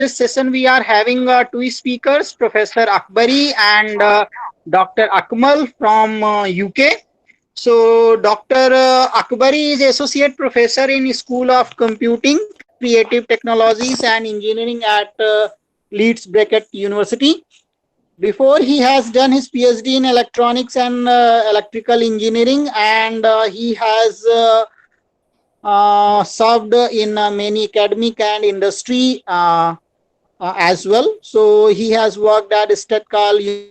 This session we are having two speakers, Professor Akbari and Dr. Akmal from UK. So Dr. Akbari is Associate Professor in School of Computing, Creative Technologies and Engineering at Leeds Beckett University. Before, he has done his PhD in Electronics and Electrical Engineering, and he has served in many academic and industry as well. So he has worked at Stetcal.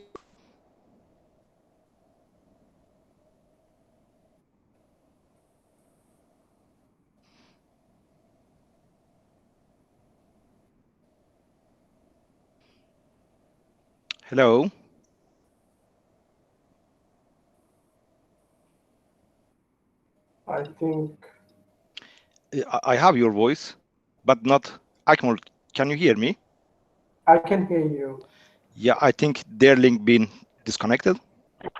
Hello. I think I have your voice, but not Akmal. Can you hear me? I can hear you. Yeah, I think their link been disconnected.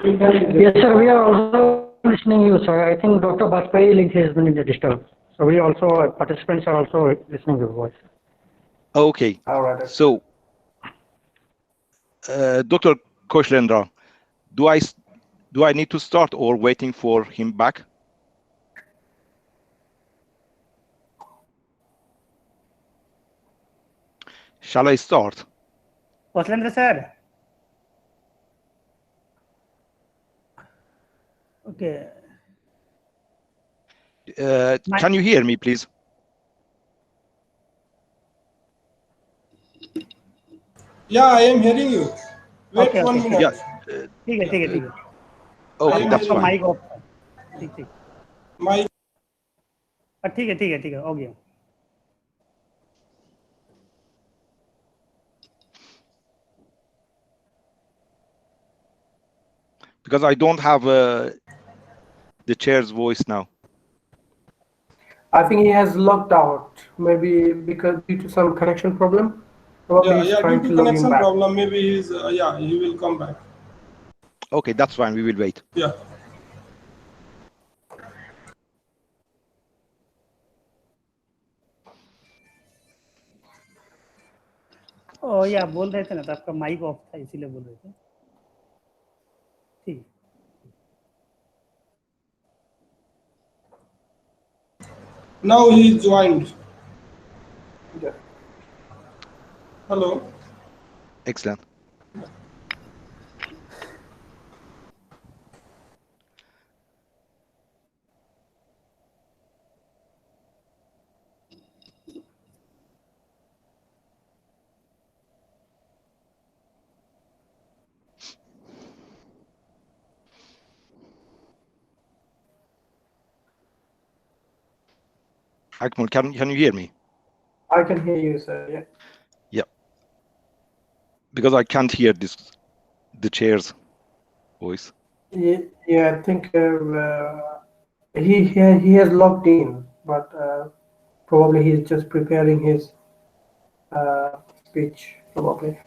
Yes, sir. We are also listening you, sir. I think Dr. Bajpayee link has been disturbed. So we also, participants are also listening your voice. Okay. All right. So, Dr. Koshlendra, do I need to start or waiting for him back? Shall I start? Koshlendra sir. Okay. Can you hear me, please? Yeah, I am hearing you. Wait Okay, 1 okay. minute. Yeah. ठीक है. Okay, that's fine. Mike off ठीक. My ठीक है हो गया. Because I don't have the chair's voice now. I think he has logged out, maybe because due to some connection problem. Probably he's trying due to to log in connection back. problem, maybe he's he will come back. Okay, that's fine. We will wait. Yeah. ओ या बोल रहे थे ना तो आपका mic off था इसीलिए बोल रहे थे. ठीक. Now he joined. Yeah. Hello. Excellent. Akmal, can you hear me? I can hear you, sir. Yeah. Yeah. Because I can't hear the chair's voice. Yeah, I think he has logged in, but probably he's just preparing his speech, probably.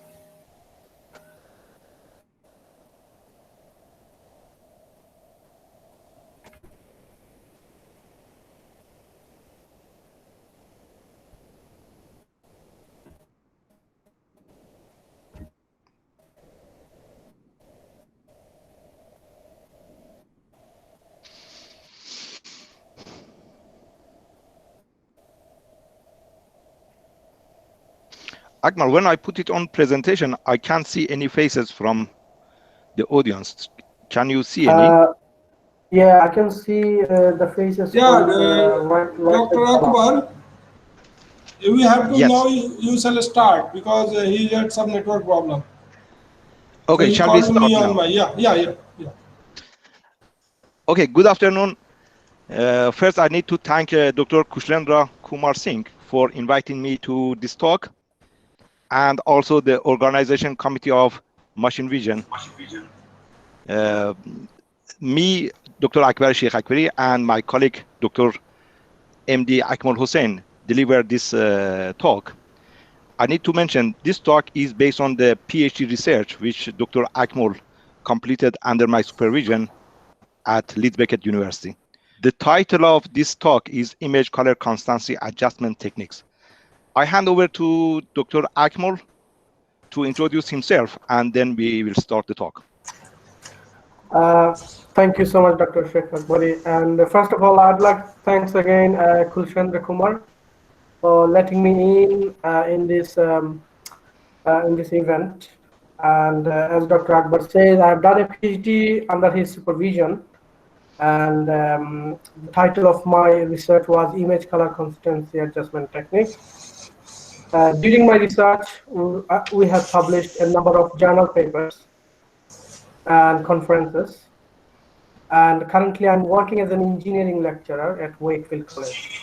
Akmal, when I put it on presentation, I can't see any faces from the audience. Can you see any? Yeah, I can see the faces. Yeah, right Dr. Akbar, we have to Yes. now you shall start because he had some network problem. Okay, So he shall we called start me now? on my yeah. Okay, good afternoon. First, I need to thank Dr. Kushlendra Kumar Singh for inviting me to this talk, and also the organization committee of Machine Vision. Me, Dr. Akbar Sheikh Akbari, and my colleague, Dr. MD Akmal Hussain, delivered this talk. I need to mention this talk is based on the PhD research which Dr. Akmal completed under my supervision at Leeds Beckett University. The title of this talk is Image Color Constancy Adjustment Techniques. I hand over to Dr. Akmal to introduce himself, and then we will start the talk. Thank you so much, Dr. Sheikh Akbari. And first of all, I'd like to thanks again Kulchandra Kumar for letting me in this event. And as Dr. Akbar says, I have done a PhD under his supervision, and the title of my research was Image Color Constancy Adjustment Technique. During my research, we have published a number of journal papers and conferences. And currently, I'm working as an engineering lecturer at Wakefield College.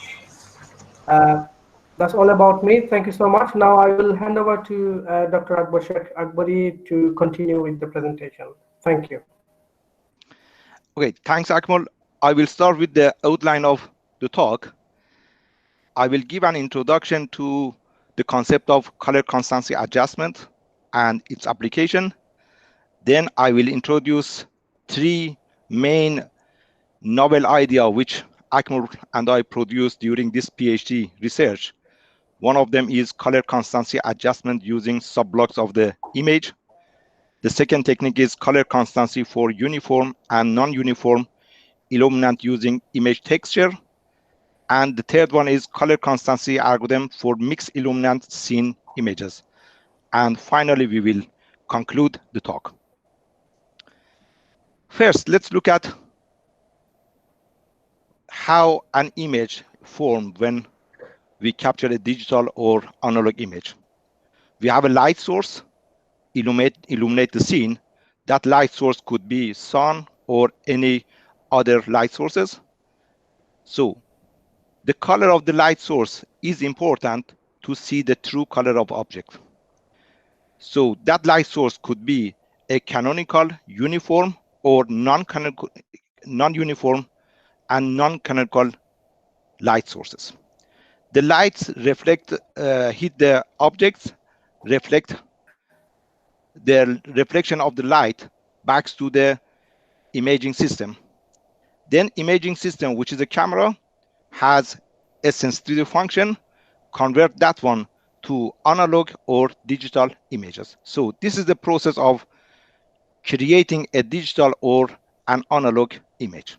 That's all about me. Thank you so much. Now I will hand over to Dr. Akbar Sheikh Akbari to continue with the presentation. Thank you. Okay, thanks, Akmal. I will start with the outline of the talk. I will give an introduction to the concept of color constancy adjustment and its application. Then I will introduce three main novel ideas which Akmal and I produced during this PhD research. One of them is color constancy adjustment using subblocks of the image. The second technique is color constancy for uniform and non-uniform illuminant using image texture. And the third one is color constancy algorithm for mixed illuminant scene images. And finally, we will conclude the talk. First, let's look at how an image formed when we capture a digital or analog image. We have a light source, illuminate the scene. That light source could be sun or any other light sources. So the color of the light source is important to see the true color of object. So that light source could be a canonical, uniform, or non-uniform and non-canonical light sources. The lights reflect, hit the objects, reflect the reflection of the light back to the imaging system. Then imaging system, which is a camera, has a sensitivity function, convert that one to analog or digital images. So this is the process of creating a digital or an analog image.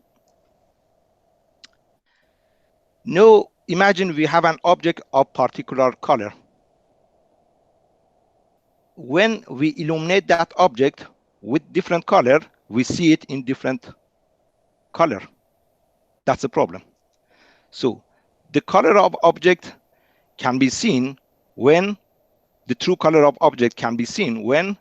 Now imagine we have an object of particular color. When we illuminate that object with different color, we see it in different color. That's a problem. So the color of object can be seen when the true color of object can be seen when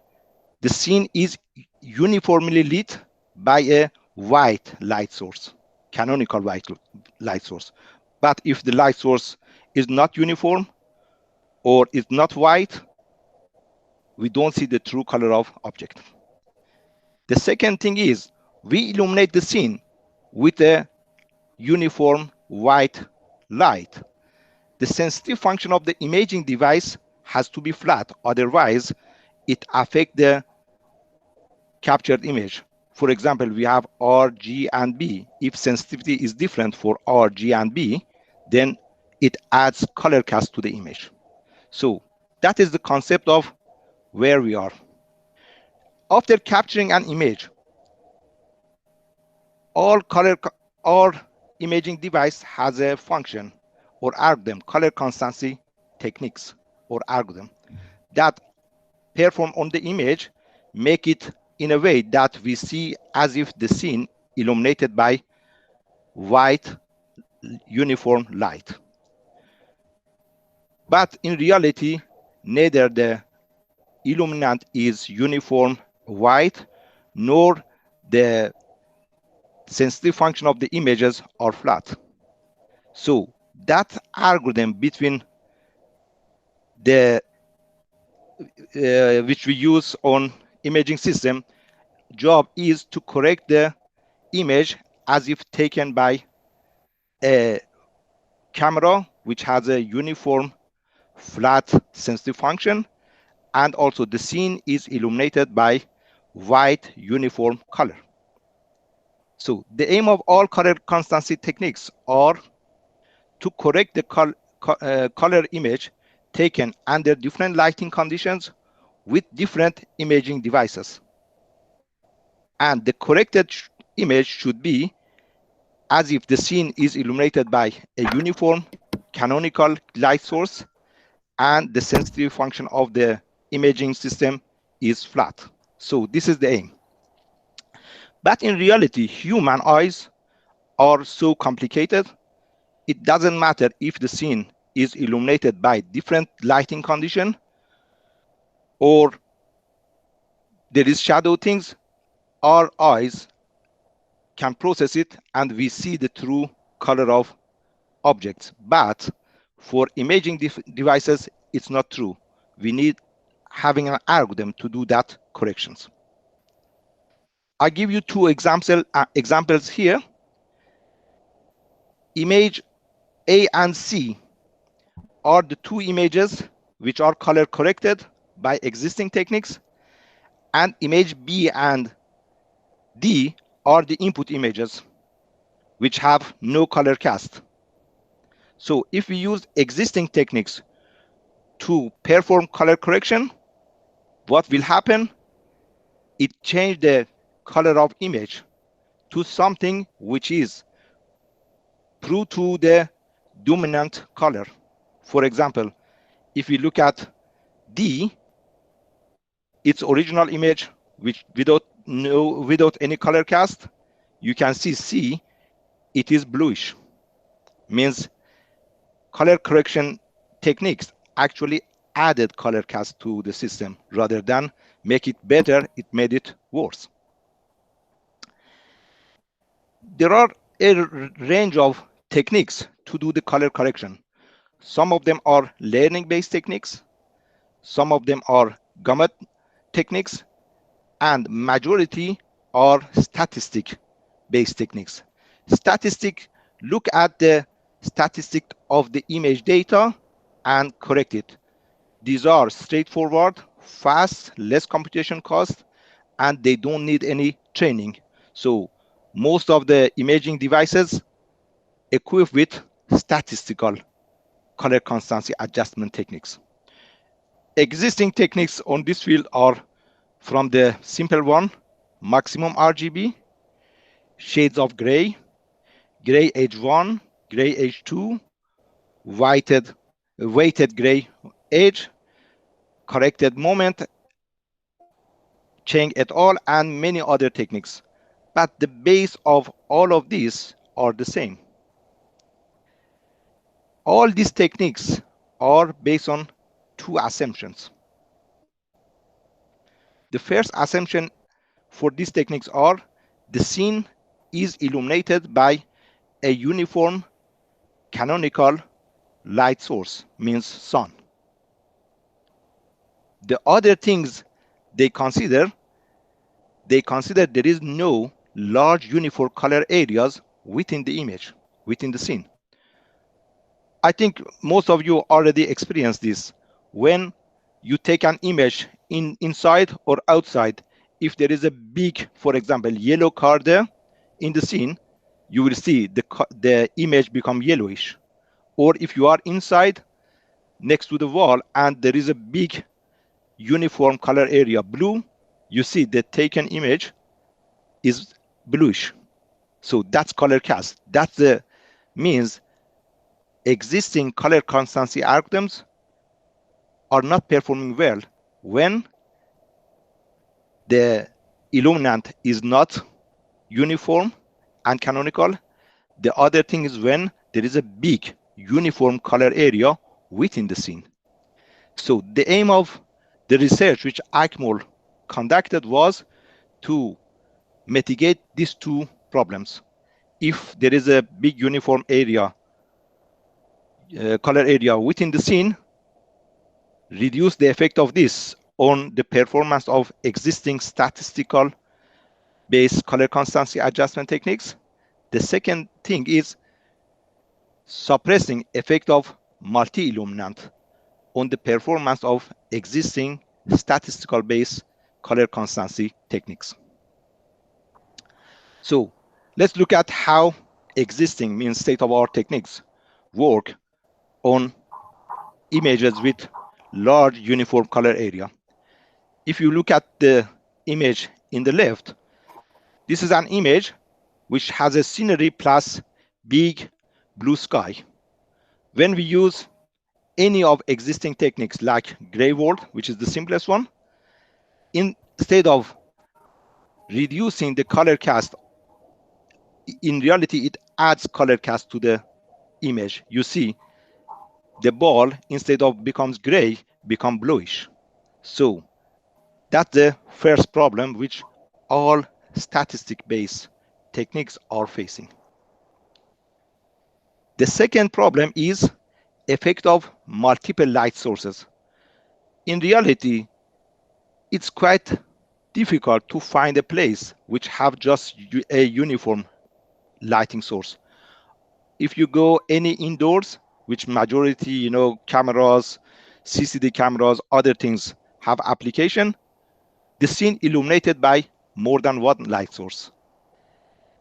the scene is uniformly lit by a white light source, canonical white light source. But if the light source is not uniform or is not white, we don't see the true color of object. The second thing is we illuminate the scene with a uniform white light. The sensitive function of the imaging device has to be flat, otherwise it affects the captured image. For example, we have R, G, and B. If sensitivity is different for R, G, and B, then it adds color cast to the image. So that is the concept of where we are. After capturing an image, all imaging device has a function or algorithm, color constancy techniques or algorithm that perform on the image, make it in a way that we see as if the scene illuminated by white uniform light. But in reality, neither the illuminant is uniform white, nor the sensitive function of the images are flat. So that algorithm between the which we use on imaging system job is to correct the image as if taken by a camera which has a uniform flat sensitive function, and also the scene is illuminated by white uniform color. So the aim of all color constancy techniques are to correct the color image taken under different lighting conditions with different imaging devices. And the corrected image should be as if the scene is illuminated by a uniform canonical light source and the sensitivity function of the imaging system is flat. So this is the aim. But in reality, human eyes are so complicated, it doesn't matter if the scene is illuminated by different lighting condition or there is shadow things, our eyes can process it and we see the true color of objects. But for imaging devices, it's not true. We need having an algorithm to do that corrections. I give you two examples here. Image A and C are the two images which are color corrected by existing techniques, and image B and D are the input images which have no color cast. So if we use existing techniques to perform color correction, what will happen? It changes the color of image to something which is true to the dominant color. For example, if we look at D, its original image, which without any color cast, you can see C, it is bluish. Means color correction techniques actually added color cast to the system rather than make it better, it made it worse. There are a range of techniques to do the color correction. Some of them are learning-based techniques, some of them are gamut techniques, and majority are statistic-based techniques. Statistic look at the statistic of the image data and correct it. These are straightforward, fast, less computation cost, and they don't need any training. So most of the imaging devices equipped with statistical color constancy adjustment techniques. Existing techniques on this field are from the simple one, maximum RGB, shades of gray, gray age 1, gray age 2, weighted gray age, corrected moment, Cheng et al., and many other techniques. But the base of all of these are the same. All these techniques are based on two assumptions. The first assumption for these techniques are the scene is illuminated by a uniform canonical light source, means sun. The other things they consider there is no large uniform color areas within the image, within the scene. I think most of you already experienced this. When you take an image inside or outside, if there is a big, for example, yellow car there in the scene, you will see the image become yellowish. Or if you are inside next to the wall and there is a big uniform color area blue, you see the taken image is bluish. So that's color cast. That's the means existing color constancy algorithms are not performing well when the illuminant is not uniform and canonical. The other thing is when there is a big uniform color area within the scene. So the aim of the research which Akbar conducted was to mitigate these two problems. If there is a big uniform area, color area within the scene, reduce the effect of this on the performance of existing statistical based color constancy adjustment techniques. The second thing is suppressing effect of multi-illuminant on the performance of existing statistical based color constancy techniques. So let's look at how existing means state-of-art techniques work on images with large uniform color area. If you look at the image in the left, this is an image which has a scenery plus big blue sky. When we use any of existing techniques like gray world, which is the simplest one, instead of reducing the color cast, in reality, it adds color cast to the image. You see, the ball, instead of becomes gray, become bluish. So that's the first problem which all statistic-based techniques are facing. The second problem is effect of multiple light sources. In reality, it's quite difficult to find a place which have just a uniform lighting source. If you go any indoors, which majority, cameras, CCD cameras, other things have application, the scene illuminated by more than one light source.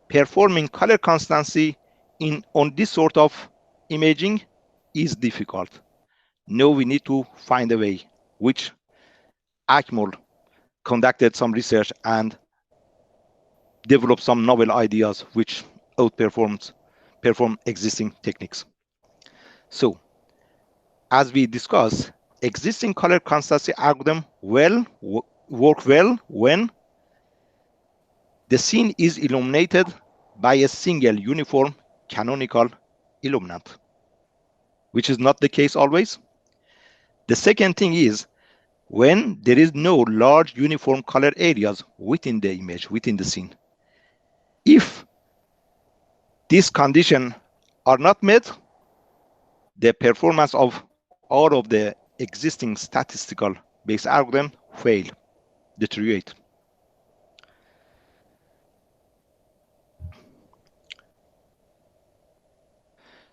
Performing color constancy on this sort of imaging is difficult. Now we need to find a way, which Akbar conducted some research and developed some novel ideas which perform existing techniques. So, as we discussed, existing color constancy algorithm work well when the scene is illuminated by a single uniform canonical illuminant, which is not the case always. The second thing is when there is no large uniform color areas within the image, within the scene. If these conditions are not met, the performance of all of the existing statistical based algorithm fail, deteriorate.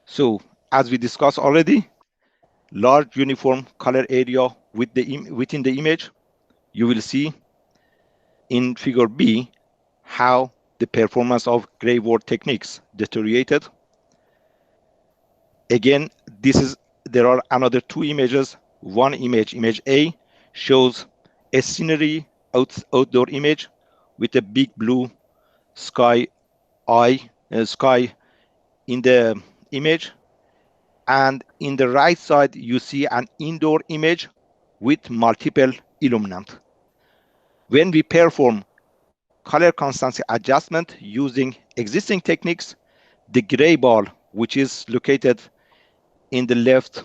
So, as we discussed already, large uniform color area within the image, you will see in figure B how the performance of gray world techniques deteriorated. Again, there are another two images. One image, image A, shows a scenery outdoor image with a big blue sky in the image, and in the right side you see an indoor image with multiple illuminant. When we perform color constancy adjustment using existing techniques, the gray ball, which is located in the left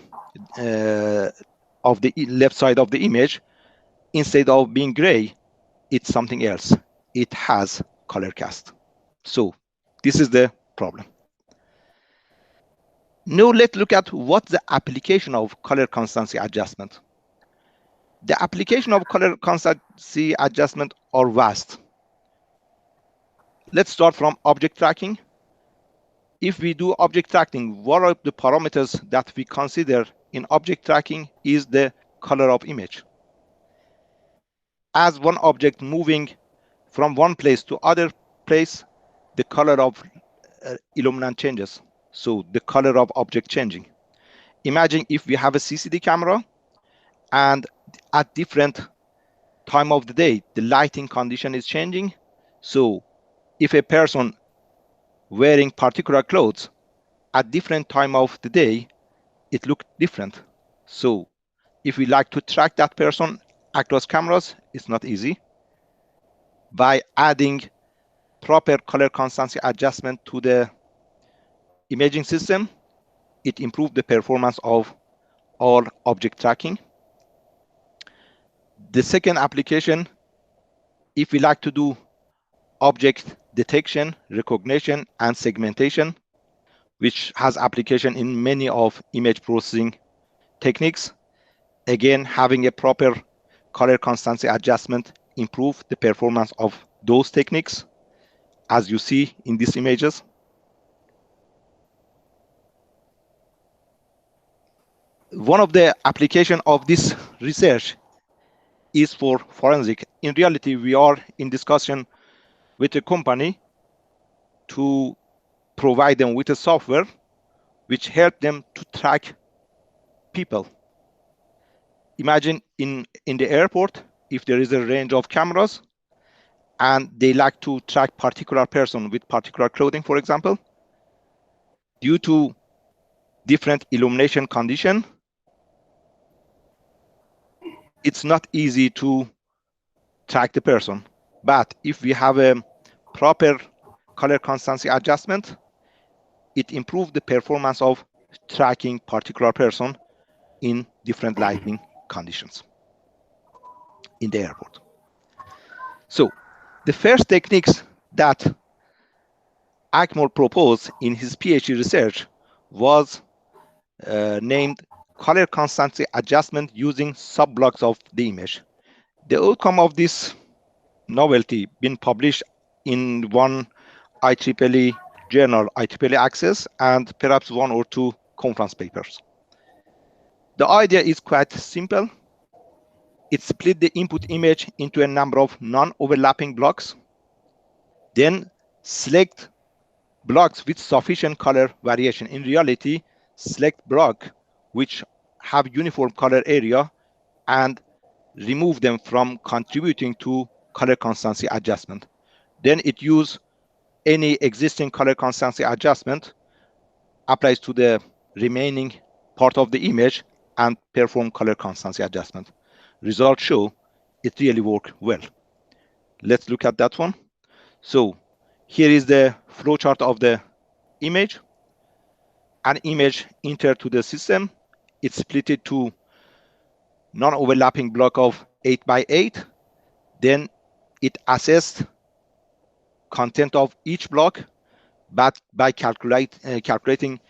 left side of the image, instead of being gray, it's something else. It has color cast. So this is the problem. Now let's look at what the application of color constancy adjustment. The application of color constancy adjustment are vast. Let's start from object tracking. If we do object tracking, one of the parameters that we consider in object tracking is the color of image. As one object moving from one place to other place, the color of illuminant changes. So the color of object changing. Imagine if we have a CCD camera and at different time of the day, the lighting condition is changing. So if a person wearing particular clothes at different time of the day, it looks different. So if we like to track that person across cameras, it's not easy. By adding proper color constancy adjustment to the imaging system, it improved the performance of all object tracking. The second application, if we like to do object detection, recognition, and segmentation, which has application in many of image processing techniques, again, having a proper color constancy adjustment improve the performance of those techniques, as you see in these images. One of the application of this research is for forensic. In reality, we are in discussion with a company to provide them with a software which help them to track people imagine in the airport, if there is a range of cameras and they like to track particular person with particular clothing, for example, due to different illumination condition, it's not easy to track the person. But if we have a proper color constancy adjustment, it improves the performance of tracking particular person in different lighting conditions in the airport. So the first techniques that Akbar proposed in his PhD research was named color constancy adjustment using sub-blocks of the image. The outcome of this novelty been published in one IEEE journal, IEEE Access, and perhaps one or two conference papers. The idea is quite simple. It split the input image into a number of non-overlapping blocks, then select blocks with sufficient color variation. In reality, select blocks which have uniform color area and remove them from contributing to color constancy adjustment. Then it use any existing color constancy adjustment, applies to the remaining part of the image, and perform color constancy adjustment. Results show it really worked well. Let's look at that one. So here is the flowchart of the image. An image entered to the system. It's split it to non-overlapping block of 8 by 8. Then it assessed content of each block, but by calculating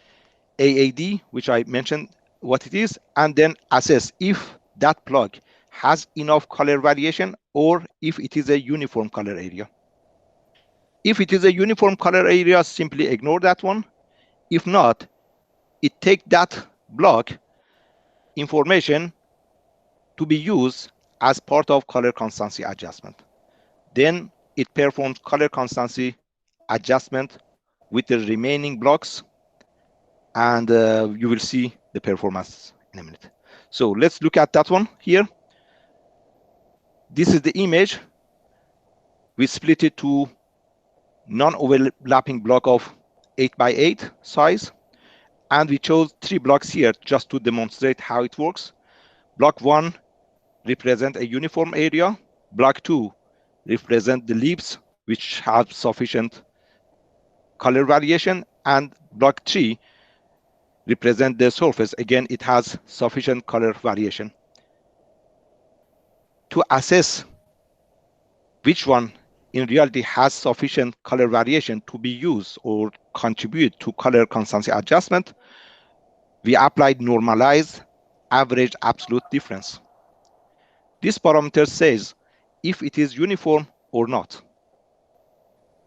AAD, which I mentioned what it is, and then assess if that block has enough color variation or if it is a uniform color area. If it is a uniform color area, simply ignore that one. If not, it takes that block information to be used as part of color constancy adjustment. Then it performs color constancy adjustment with the remaining blocks, and you will see the performance in a minute. So let's look at that one here. This is the image. We split it to non-overlapping block of 8 by 8 size, and we chose 3 blocks here just to demonstrate how it works. Block 1 represents a uniform area. Block 2 represents the leaves which have sufficient color variation, and block 3 represents the surface. Again, it has sufficient color variation. To assess which one in reality has sufficient color variation to be used or contribute to color constancy adjustment, we applied normalized average absolute difference. This parameter says if it is uniform or not.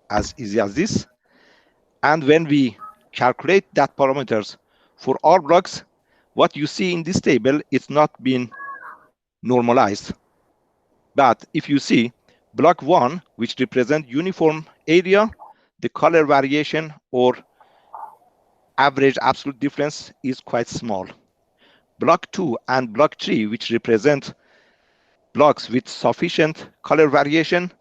As easy as this. And when we calculate that parameters for all blocks, what you see in this table is not being normalized. But if you see block 1, which represents uniform area, the color variation or average absolute difference is quite small. Block 2 and block 3, which represent blocks with sufficient color variation,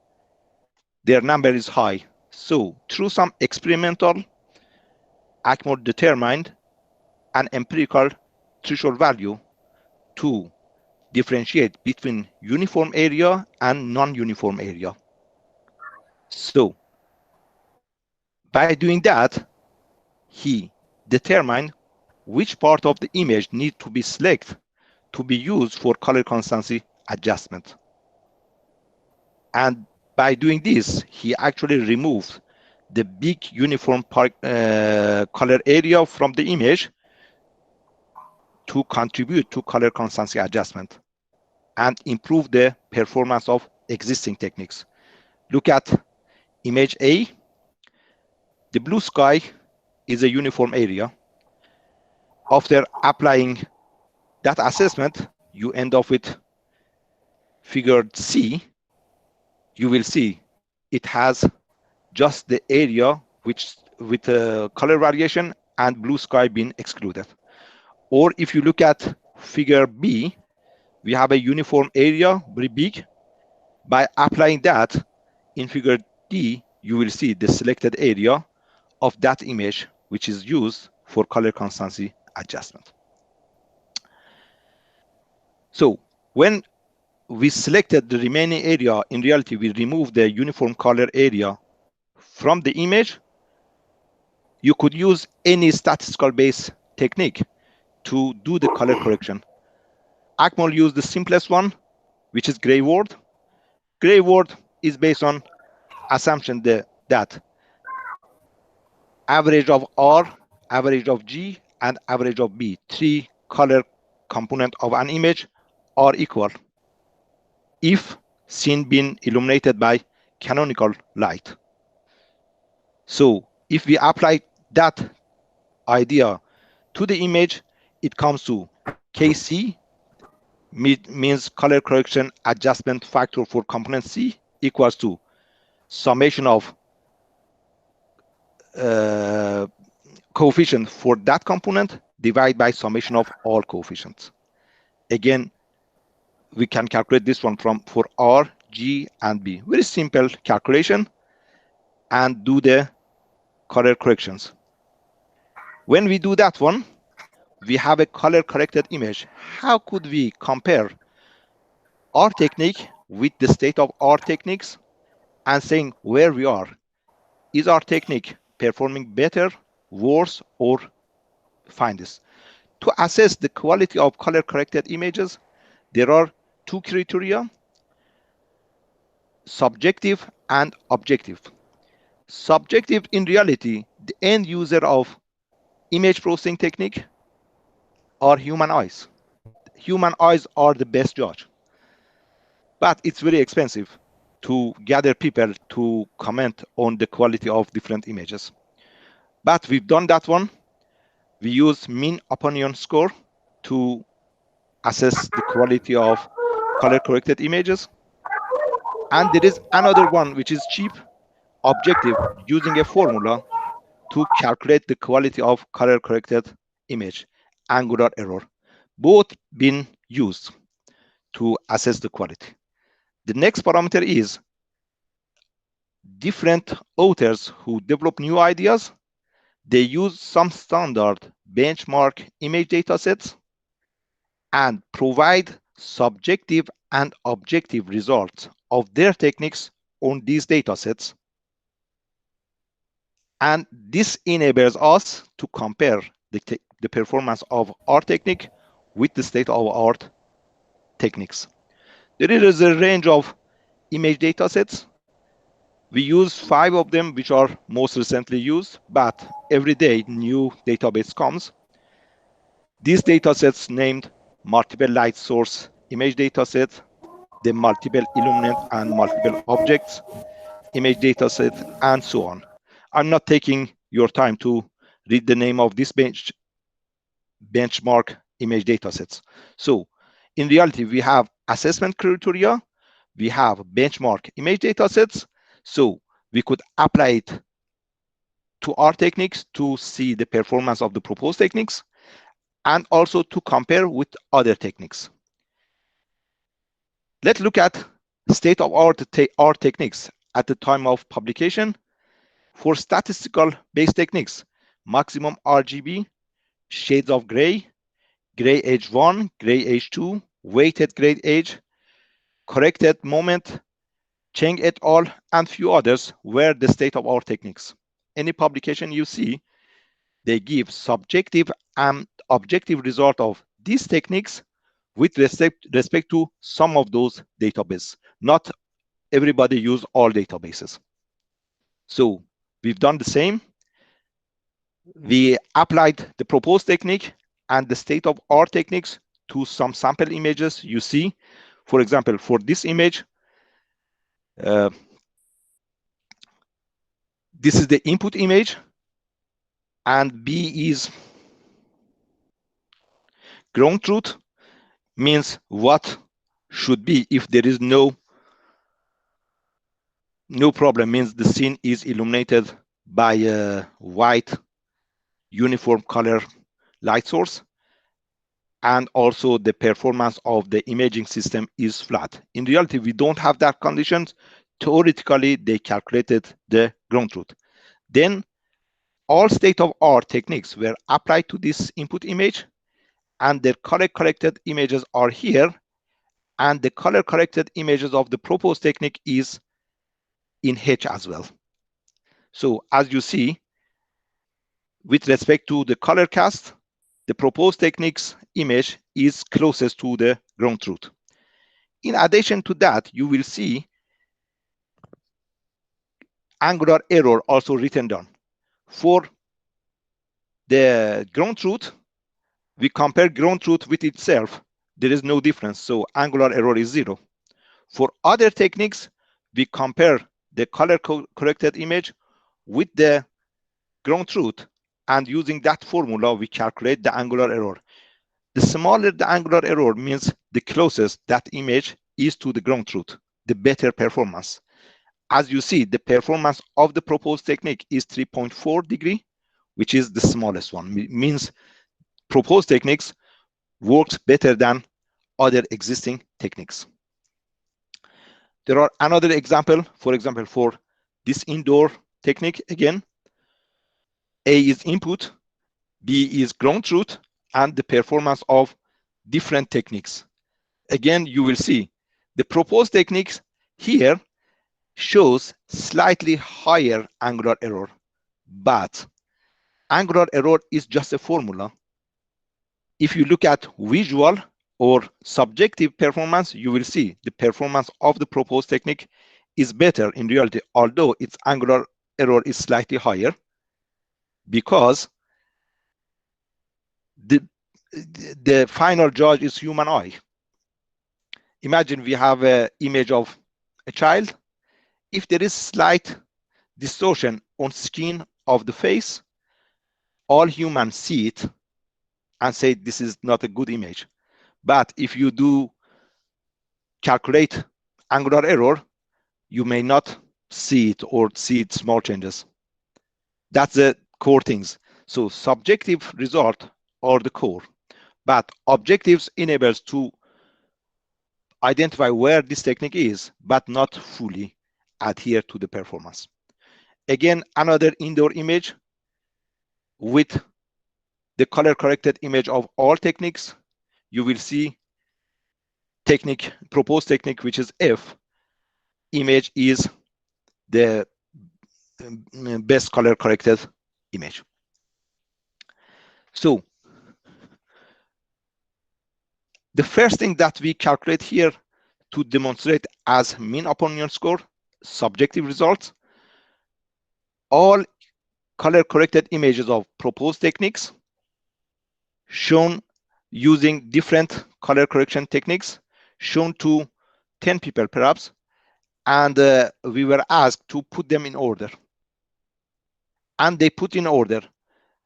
their number is high. So through some experimental, Akbar determined an empirical threshold value to differentiate between uniform area and non-uniform area. So by doing that, he determined which part of the image needs to be selected to be used for color constancy adjustment. And by doing this, he actually removed the big uniform color area from the image to contribute to color constancy adjustment and improve the performance of existing techniques. Look at image A. The blue sky is a uniform area. After applying that assessment, you end up with figure C. You will see it has just the area which with color variation and blue sky being excluded. Or if you look at figure B, we have a uniform area, very big. By applying that, in figure D, you will see the selected area of that image, which is used for color constancy adjustment. So when we selected the remaining area, in reality, we removed the uniform color area from the image. You could use any statistical based technique to do the color correction. Akmal used the simplest one, which is gray word. Gray word is based on assumption that average of R, average of G, and average of B, three color component of an image, are equal if scene being illuminated by canonical light. So if we apply that idea to the image, it comes to KC, means color correction adjustment factor for component C, equals to summation of coefficient for that component divided by summation of all coefficients. Again, we can calculate this one for R, G, and B. Very simple calculation, and do the color corrections. When we do that one, we have a color corrected image. How could we compare our technique with the state of our techniques and saying where we are? Is our technique performing better, worse, or fine? This to assess the quality of color corrected images, there are two criteria: subjective and objective. Subjective, in reality, the end user of image processing technique are human eyes. Human eyes are the best judge, but it's very expensive to gather people to comment on the quality of different images. But we've done that one. We use mean opinion score to assess the quality of color corrected images. And there is another one which is cheap, objective, using a formula to calculate the quality of color corrected image, angular error. Both been used to assess the quality. The next parameter is different authors who develop new ideas. They use some standard benchmark image datasets and provide subjective and objective results of their techniques on these datasets. And this enables us to compare the performance of our technique with the state of art techniques. There is a range of image datasets. We use 5 of them, which are most recently used, but every day new database comes. These datasets named multiple light source image dataset, the multiple illuminant and multiple objects image dataset, and so on. I'm not taking your time to read the name of this benchmark image datasets. So in reality, we have assessment criteria, we have benchmark image datasets, so we could apply it to our techniques to see the performance of the proposed techniques and also to compare with other techniques. Let's look at state of art techniques at the time of publication. For statistical based techniques, maximum RGB, shades of gray, gray edge 1, gray edge 2, weighted gray edge, corrected moment, Cheng et al., and few others were the state of art techniques. Any publication you see, they give subjective and objective result of these techniques with respect to some of those databases. Not everybody use all databases. So we've done the same. We applied the proposed technique and the state of art techniques to some sample images you see. For example, for this image, this is the input image, and B is ground truth, means what should be if there is no problem, means the scene is illuminated by a white uniform color light source. and also the performance of the imaging system is flat. In reality, we don't have that conditions. Theoretically, they calculated the ground truth. Then all state-of-art techniques were applied to this input image, and the color-corrected images are here, and the color-corrected images of the proposed technique is in H as well. So as you see, with respect to the color cast, the proposed technique's image is closest to the ground truth. In addition to that, you will see angular error also written down. For the ground truth, we compare ground truth with itself. There is no difference, so angular error is 0. For other techniques, we compare the color corrected image with the ground truth, and using that formula, we calculate the angular error. The smaller the angular error means the closest that image is to the ground truth, the better performance. As you see, the performance of the proposed technique is 3.4 degree, which is the smallest one. It means proposed techniques works better than other existing techniques. There are another example, for example, for this indoor technique again, A is input, B is ground truth, and the performance of different techniques. Again, you will see the proposed techniques here shows slightly higher angular error, but angular error is just a formula. If you look at visual or subjective performance, you will see the performance of the proposed technique is better in reality, although its angular error is slightly higher, because the final judge is human eye. Imagine we have an image of a child. If there is slight distortion on skin of the face, all humans see it and say this is not a good image. But if you do calculate angular error, you may not see it or see it small changes. That's the core things. So subjective result are the core, but objectives enables to identify where this technique is, but not fully adhere to the performance. Again, another indoor image with the color corrected image of all techniques. You will see technique, proposed technique, which is F. Image is the best color corrected image. So the first thing that we calculate here to demonstrate as mean opinion score, subjective results, all color corrected images of proposed techniques shown using different color correction techniques shown to 10 people perhaps, and we were asked to put them in order, and they put in order.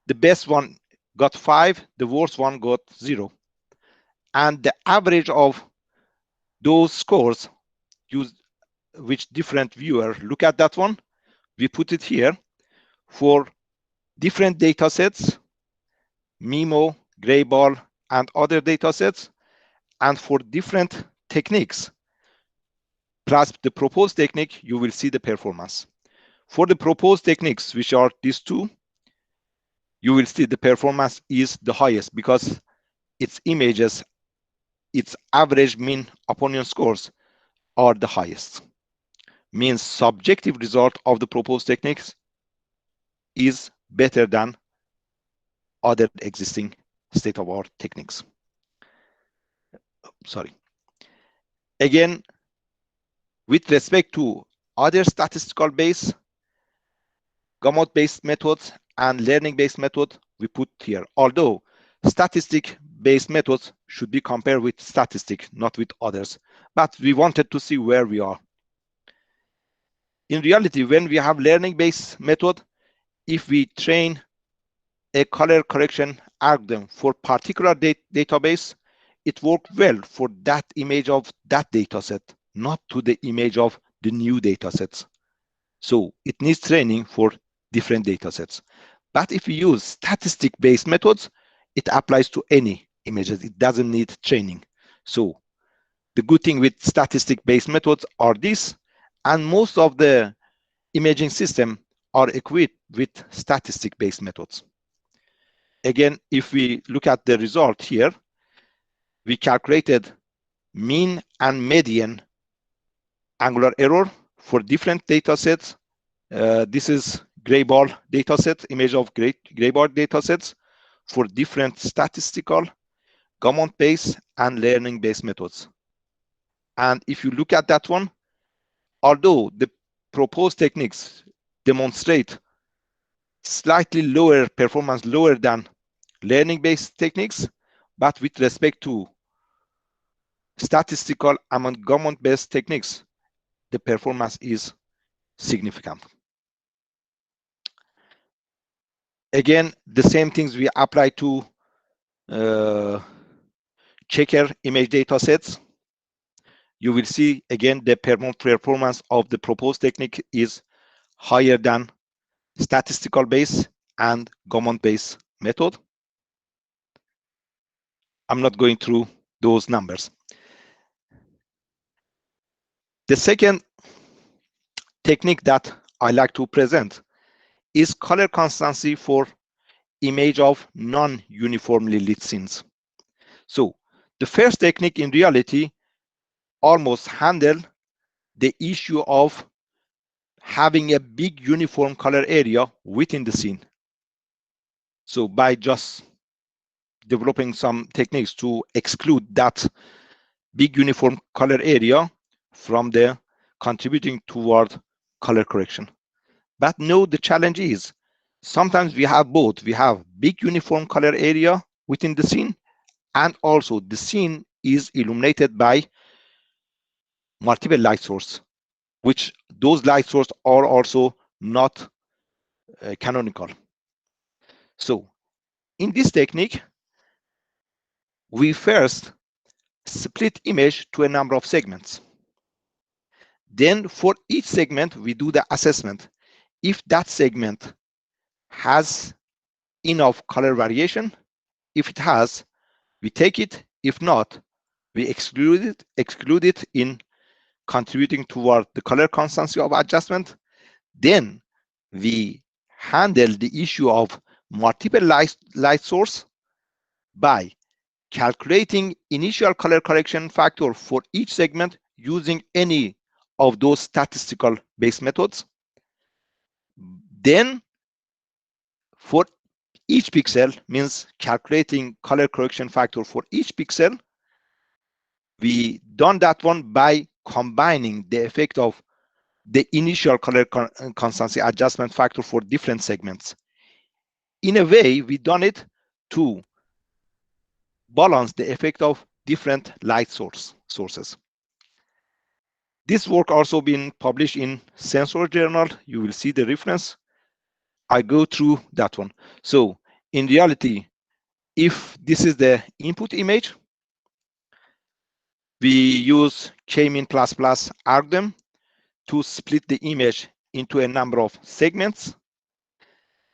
The best one got 5, the worst one got 0, and the average of those scores used, which different viewer look at that one, we put it here for different data sets, MIMO, Grayball, and other data sets, and for different techniques plus the proposed technique, you will see the performance. For the proposed techniques, which are these two, you will see the performance is the highest because its images, its average mean opinion scores are the highest. Means subjective result of the proposed techniques is better than other existing state-of-art techniques. Sorry. Again, with respect to other statistical base, gamut-based methods and learning-based method, we put here. Although statistic-based methods should be compared with statistic, not with others. But we wanted to see where we are. In reality, when we have learning-based method, if we train a color correction algorithm for particular database, it worked well for that image of that dataset, not to the image of the new datasets. So it needs training for different datasets. But if we use statistic-based methods, it applies to any images. It doesn't need training. So the good thing with statistic-based methods are this, and most of the imaging systems are equipped with statistic-based methods. Again, if we look at the result here, we calculated mean and median angular error for different data sets. This is gray bar data set, image of gray bar data sets for different statistical, comment-based, and learning-based methods. And if you look at that one, although the proposed techniques demonstrate slightly lower performance, lower than learning-based techniques, but with respect to statistical and comment-based techniques, the performance is significant. Again, the same things we apply to checker image data sets. You will see again the performance of the proposed technique is higher than statistical based and comment based method. I'm not going through those numbers. The second technique that I like to present is color constancy for image of non-uniformly lit scenes. So the first technique in reality almost handle the issue of having a big uniform color area within the scene. So by just developing some techniques to exclude that big uniform color area from the contributing toward color correction. But no, the challenge is sometimes we have both. We have big uniform color area within the scene, and also the scene is illuminated by multiple light sources, which those light sources are also not canonical. So in this technique, we first split image to a number of segments. Then for each segment, we do the assessment. If that segment has enough color variation, if it has, we take it. If not, we exclude it in contributing toward the color constancy of adjustment. Then we handle the issue of multiple light source by calculating initial color correction factor for each segment using any of those statistical based methods. Then for each pixel, means calculating color correction factor for each pixel, we done that one by combining the effect of the initial color constancy adjustment factor for different segments. In a way, we done it to balance the effect of different light sources. This work also been published in Sensor Journal. You will see the reference. I go through that one. So in reality, if this is the input image, we use K-mean ++ algorithm to split the image into a number of segments.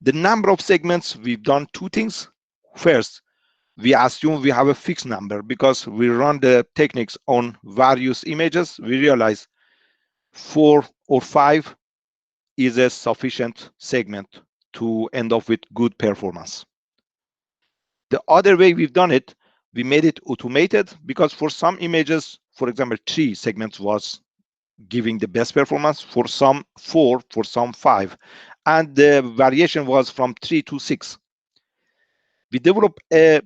The number of segments, we've done two things. First, we assume we have a fixed number because we run the techniques on various images. We realize 4 or 5 is a sufficient segment to end up with good performance. The other way we've done it, we made it automated because for some images, for example, 3 segments was giving the best performance, for some 4, for some 5, and the variation was from 3 to 6. We developed a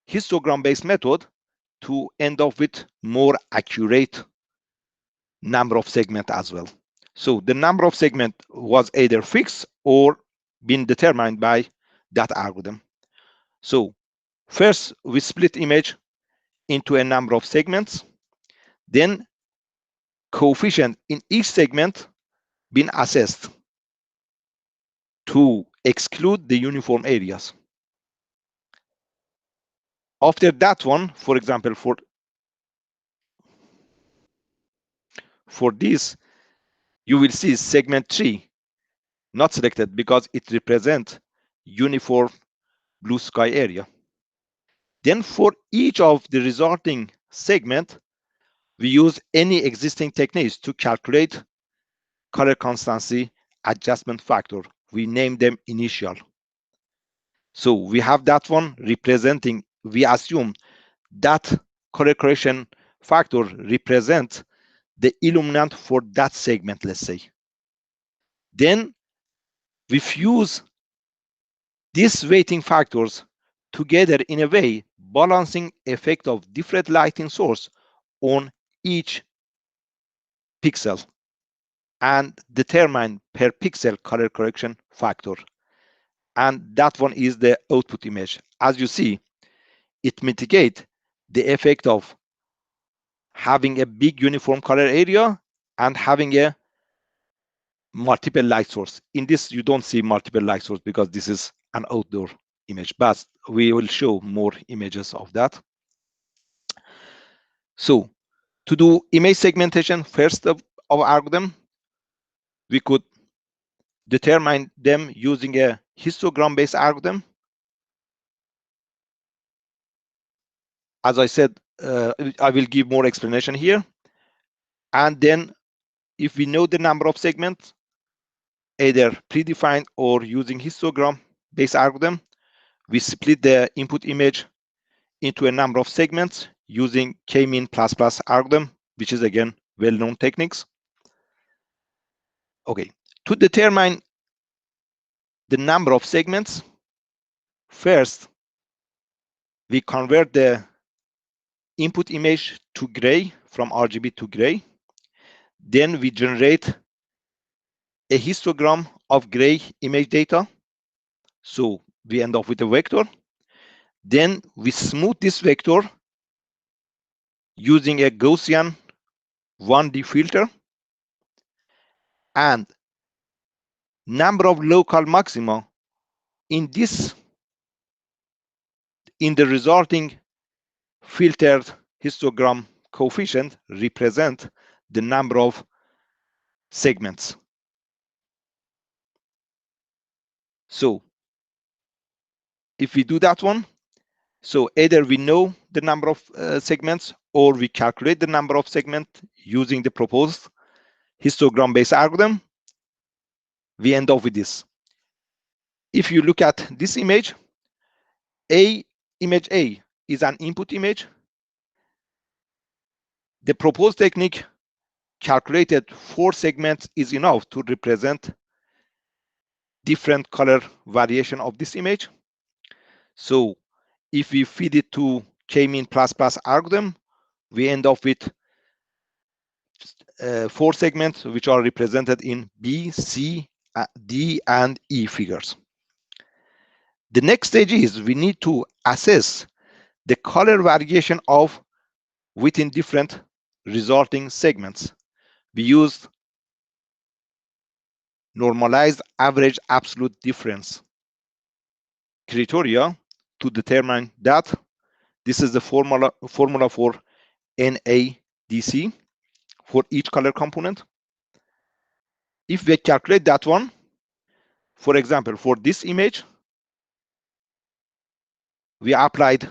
histogram-based method to end up with more accurate number of segments as well. So the number of segments was either fixed or been determined by that algorithm. So first, we split image into a number of segments. Then coefficient in each segment been assessed to exclude the uniform areas. After that one, for example, for this, you will see segment 3 not selected because it represents uniform blue sky area. Then for each of the resulting segment, we use any existing techniques to calculate color constancy adjustment factor. We name them initial. So we have that one representing, we assume that color correction factor represents the illuminant for that segment, let's say. Then we fuse these weighting factors together in a way balancing effect of different lighting source on each pixel and determine per pixel color correction factor. And that one is the output image. As you see, it mitigates the effect of having a big uniform color area and having a multiple light source. In this, you don't see multiple light source because this is an outdoor image, but we will show more images of that. So to do image segmentation, first of our algorithm, we could determine them using a histogram-based algorithm. As I said, I will give more explanation here. And then if we know the number of segments, either predefined or using histogram-based algorithm, we split the input image into a number of segments using k-mean plus algorithm, which is again well-known techniques. Okay, to determine the number of segments, first we convert the input image to gray from RGB to gray. Then we generate a histogram of gray image data. So we end up with a vector. Then we smooth this vector using a Gaussian 1D filter, and number of local maxima in the resulting filtered histogram coefficient represent the number of segments. So if we do that one, so either we know the number of segments or we calculate the number of segments using the proposed histogram-based algorithm, we end up with this. If you look at this image, image A is an input image. The proposed technique calculated 4 segments is enough to represent different color variation of this image. So if we feed it to k-mean plus algorithm, we end up with 4 segments which are represented in B, C, D, and E figures. The next stage is we need to assess the color variation of within different resulting segments. We use normalized average absolute difference criteria to determine that. This is the formula for NADC for each color component. If we calculate that one, for example, for this image, we applied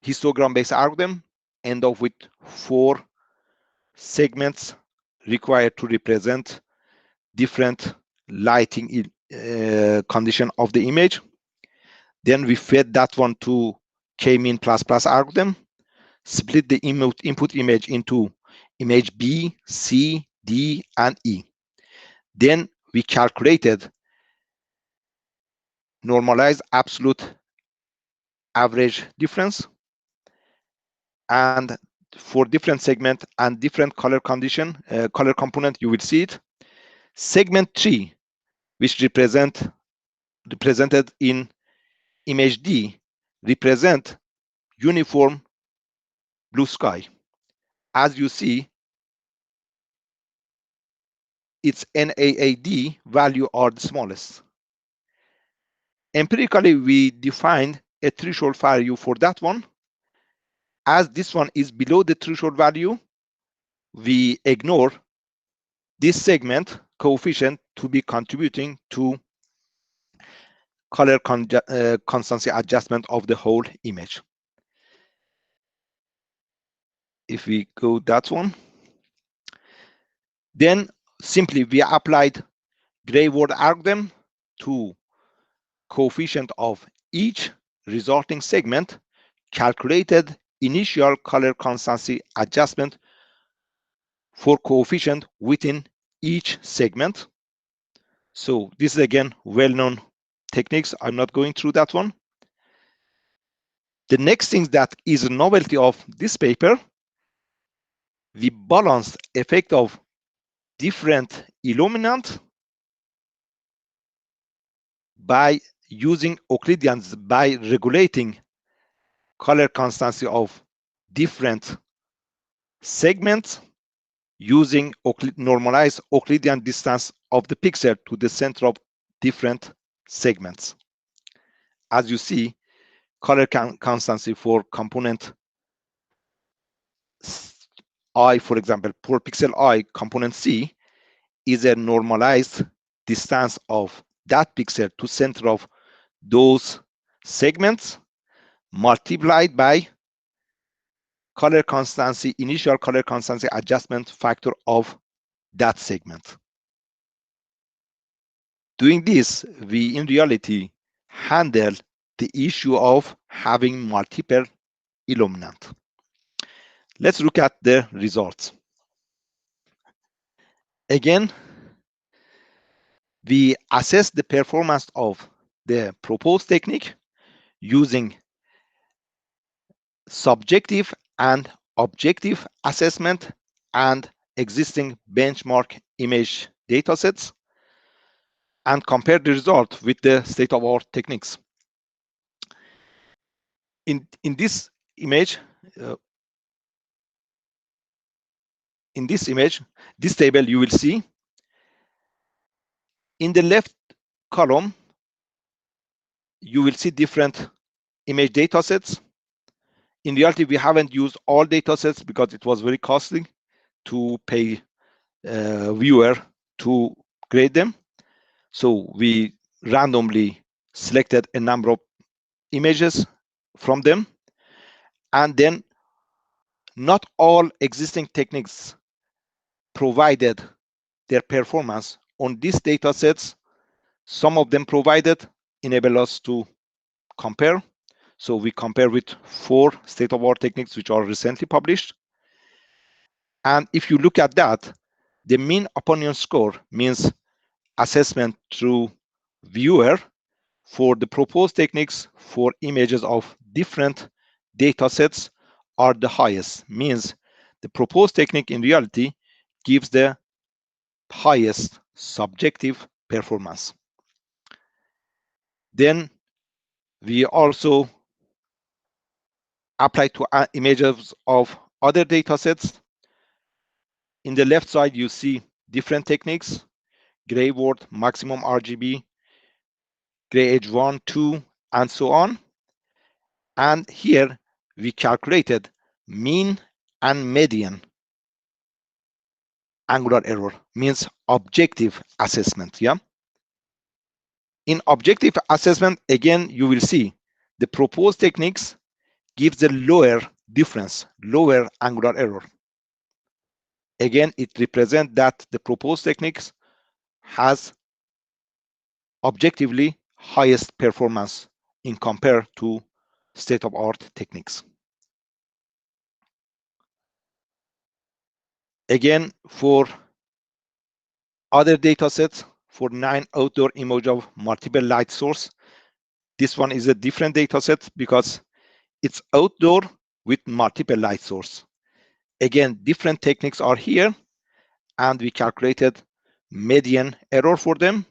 histogram-based algorithm, end up with 4 segments required to represent different lighting condition of the image. Then we fed that one to k-mean plus algorithm, split the input image into image B, C, D, and E. Then we calculated normalized absolute average difference, and for different segment and different color condition, color component, you will see it. Segment 3, which represented in image D, represent uniform blue sky. As you see, its NAAD value are the smallest. Empirically, we defined a threshold value for that one. As this one is below the threshold value, we ignore this segment coefficient to be contributing to color constancy adjustment of the whole image. If we go that one, then simply we applied gray word algorithm to coefficient of each resulting segment, calculated initial color constancy adjustment for coefficient within each segment. So this is again well-known techniques. I'm not going through that one. The next thing that is a novelty of this paper, we balanced effect of different illuminant by using Euclideans, by regulating color constancy of different segments using normalized Euclidean distance of the pixel to the center of different segments. As you see, color constancy for component I, for example, for pixel I, component C, is a normalized distance of that pixel to center of those segments multiplied by color constancy, initial color constancy adjustment factor of that segment. Doing this, we in reality handle the issue of having multiple illuminant. Let's look at the results. Again, we assess the performance of the proposed technique using subjective and objective assessment and existing benchmark image datasets, and compare the result with the state-of-the-art techniques. In this image, this table, you will see in the left column, you will see different image datasets. In reality, we haven't used all datasets because it was very costly to pay viewer to grade them. So we randomly selected a number of images from them, and then not all existing techniques provided their performance on these datasets. Some of them provided, enable us to compare. So we compare with 4 state-of-the-art techniques which are recently published. And if you look at that, the mean opinion score means assessment through viewer for the proposed techniques for images of different datasets are the highest, means the proposed technique in reality gives the highest subjective performance. Then we also apply to images of other datasets. In the left side, you see different techniques: gray word, maximum RGB, gray edge 1, 2, and so on. And here we calculated mean and median angular error, means objective assessment. Yeah. In objective assessment, again, you will see the proposed techniques gives the lower difference, lower angular error. Again, it represents that the proposed techniques has objectively highest performance in compared to state-of-the-art techniques. Again, for other datasets, for 9 outdoor image of multiple light source, this one is a different dataset because it's outdoor with multiple light source. Again, different techniques are here, and we calculated median error for them.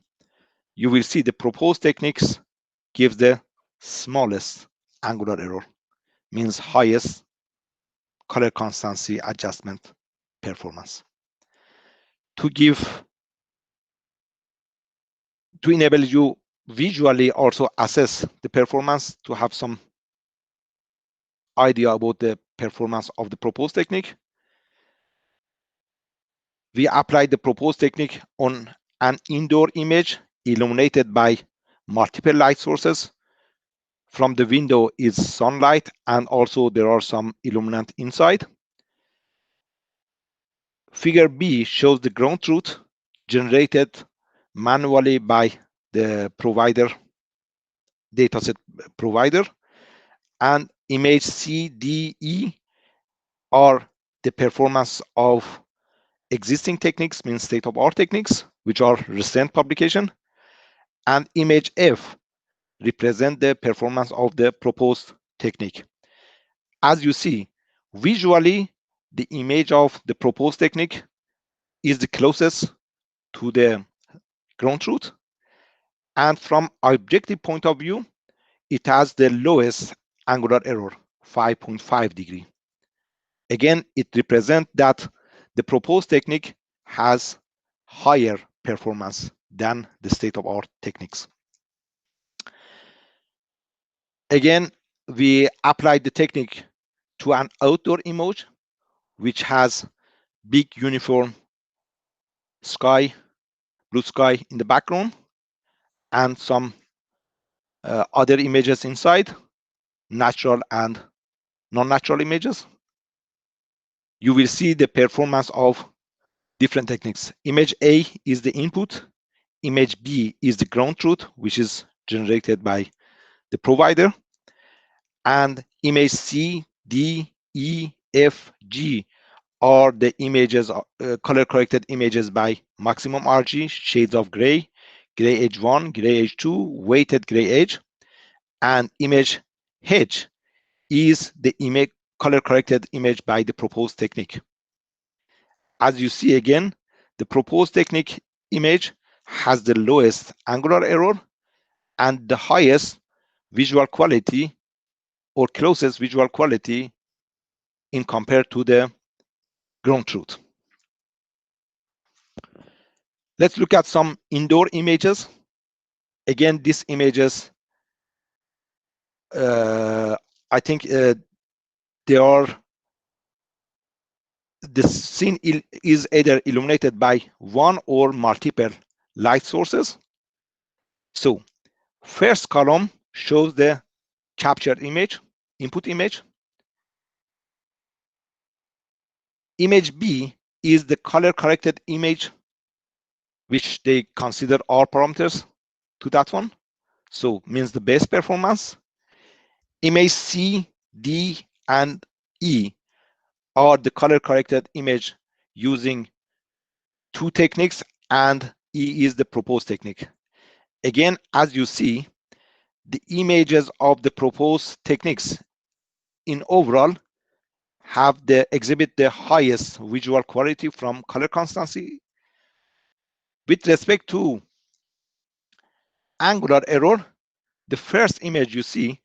You will see the proposed techniques gives the smallest angular error, means highest color constancy adjustment performance. To enable you visually also assess the performance, to have some idea about the performance of the proposed technique, we applied the proposed technique on an indoor image illuminated by multiple light sources. From the window is sunlight, and also there are some illuminant inside. Figure B shows the ground truth generated manually by the provider, dataset provider, and image C, D, E are the performance of existing techniques, means state-of-art techniques, which are recent publication, and image F represent the performance of the proposed technique. As you see, visually, the image of the proposed technique is the closest to the ground truth, and from objective point of view, it has the lowest angular error, 5.5 degree. Again, it represents that the proposed technique has higher performance than the state-of-art techniques. Again, we applied the technique to an outdoor image, which has big uniform sky, blue sky in the background, and some other images inside, natural and non-natural images. You will see the performance of different techniques. Image A is the input. Image B is the ground truth, which is generated by the provider. And image C, D, E, F, G are the images, color-corrected images by maximum RG, shades of gray, gray edge 1, gray edge 2, weighted gray edge. And image H is the image color-corrected image by the proposed technique. As you see again, the proposed technique image has the lowest angular error and the highest visual quality, or closest visual quality, in compared to the ground truth. Let's look at some indoor images. Again, these images, I think they are, the scene is either illuminated by one or multiple light sources. So first column shows the captured image, input image. Image B is the color corrected image, which they consider all parameters to that one. So means the best performance. Image C, D, and E are the color corrected image using two techniques, and E is the proposed technique. Again, as you see, the images of the proposed techniques in overall have exhibit the highest visual quality from color constancy. With respect to angular error, the first image you see,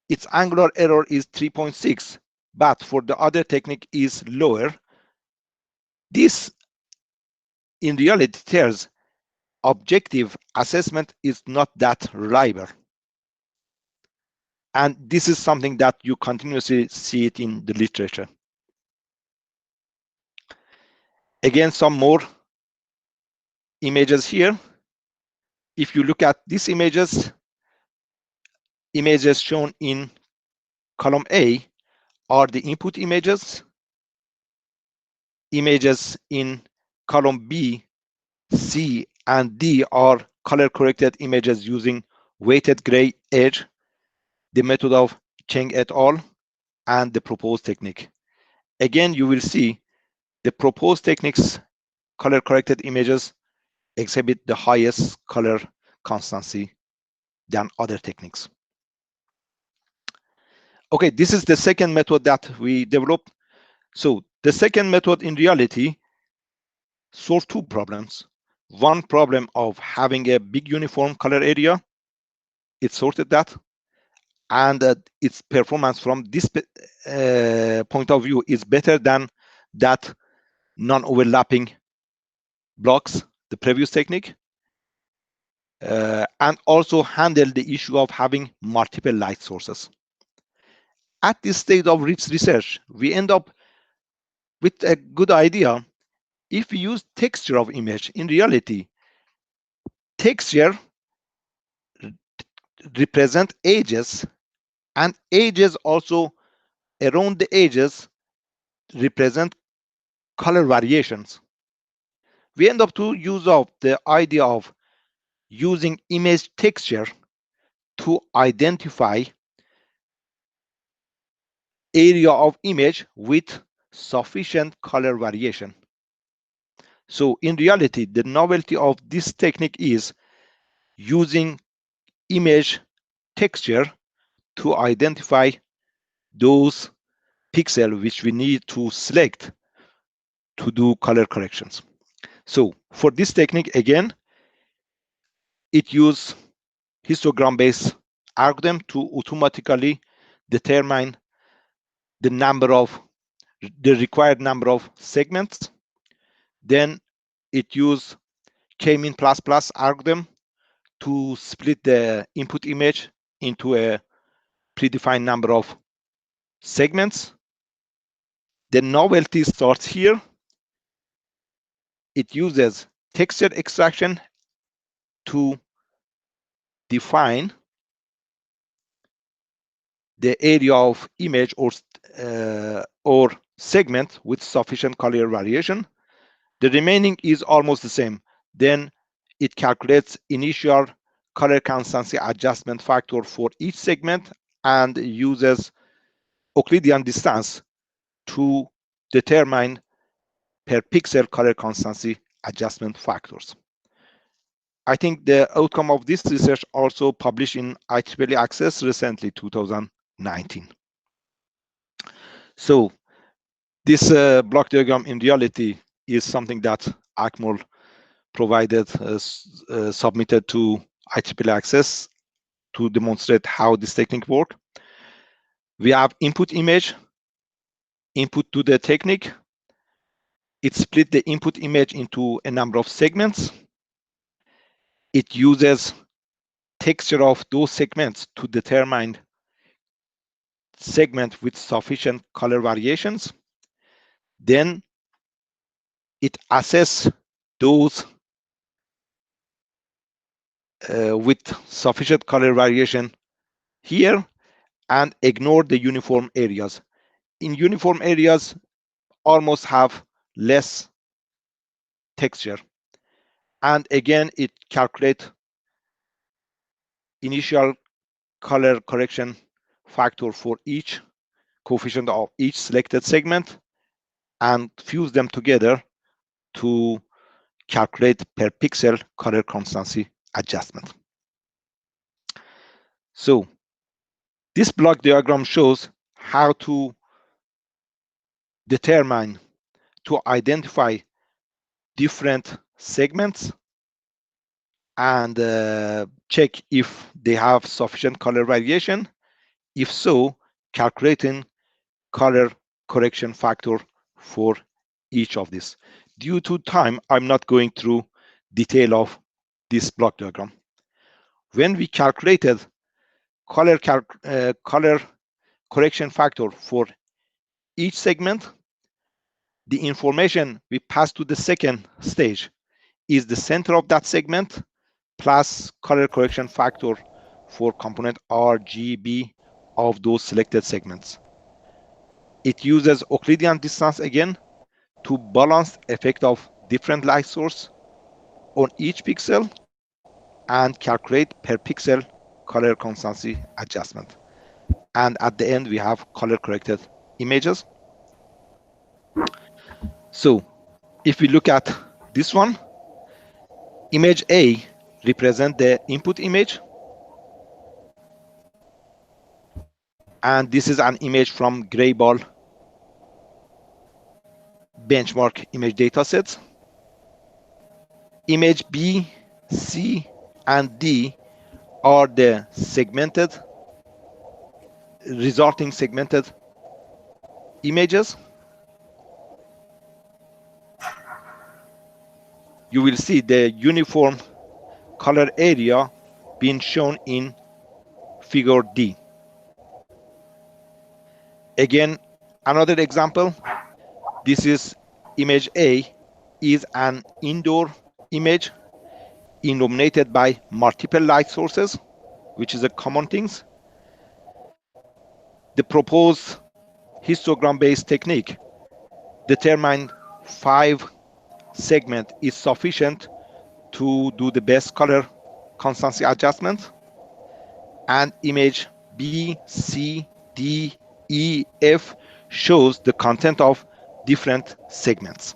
its angular error is 3.6, but for the other technique is lower. This in reality tells objective assessment is not that reliable. And this is something that you continuously see it in the literature. Again, some more images here. If you look at these images shown in column A are the input images. Images in column B, C, and D are color-corrected images using weighted gray edge, the method of Cheng et al., and the proposed technique. Again, you will see the proposed techniques color-corrected images exhibit the highest color constancy than other techniques. Okay, this is the second method that we developed. So the second method in reality solves two problems. One problem of having a big uniform color area, it sorted that, and its performance from this point of view is better than that non-overlapping blocks, the previous technique, and also handle the issue of having multiple light sources. At this stage of research, we end up with a good idea. If we use texture of image, in reality, texture represent edges, and edges also around the edges represent color variations. We end up to use of the idea of using image texture to identify area of image with sufficient color variation. So in reality, the novelty of this technique is using image texture to identify those pixels which we need to select to do color corrections. So for this technique, again, it uses histogram-based algorithm to automatically determine the required number of segments. Then it uses K-mean plus algorithm to split the input image into a predefined number of segments. The novelty starts here. It uses texture extraction to define the area of image or segment with sufficient color variation. The remaining is almost the same. Then it calculates initial color constancy adjustment factor for each segment and uses Euclidean distance to determine per pixel color constancy adjustment factors. I think the outcome of this research also published in IEEE Access recently, 2019. So this block diagram in reality is something that Akmal provided, submitted to IEEE Access to demonstrate how this technique works. We have input image, input to the technique. It split the input image into a number of segments. It uses texture of those segments to determine segment with sufficient color variations. Then it assesses those with sufficient color variation here and ignore the uniform areas. In uniform areas, almost have less texture. And again, it calculates initial color correction factor for each coefficient of each selected segment and fuse them together to calculate per pixel color constancy adjustment. So this block diagram shows how to determine, to identify different segments and check if they have sufficient color variation. If so, calculating color correction factor for each of these. Due to time, I'm not going through detail of this block diagram. When we calculated color correction factor for each segment, the information we pass to the second stage is the center of that segment plus color correction factor for component R, G, B of those selected segments. It uses Euclidean distance again to balance effect of different light source on each pixel and calculate per pixel color constancy adjustment. And at the end, we have color corrected images. So if we look at this one, image A represents the input image. And this is an image from Grayball benchmark image datasets. Image B, C, and D are the resulting segmented images. You will see the uniform color area being shown in figure D. Again, another example, this is image A, is an indoor image illuminated by multiple light sources. which is a common things. The proposed histogram-based technique determine 5 segment is sufficient to do the best color constancy adjustment, and image B, C, D, E, F shows the content of different segments.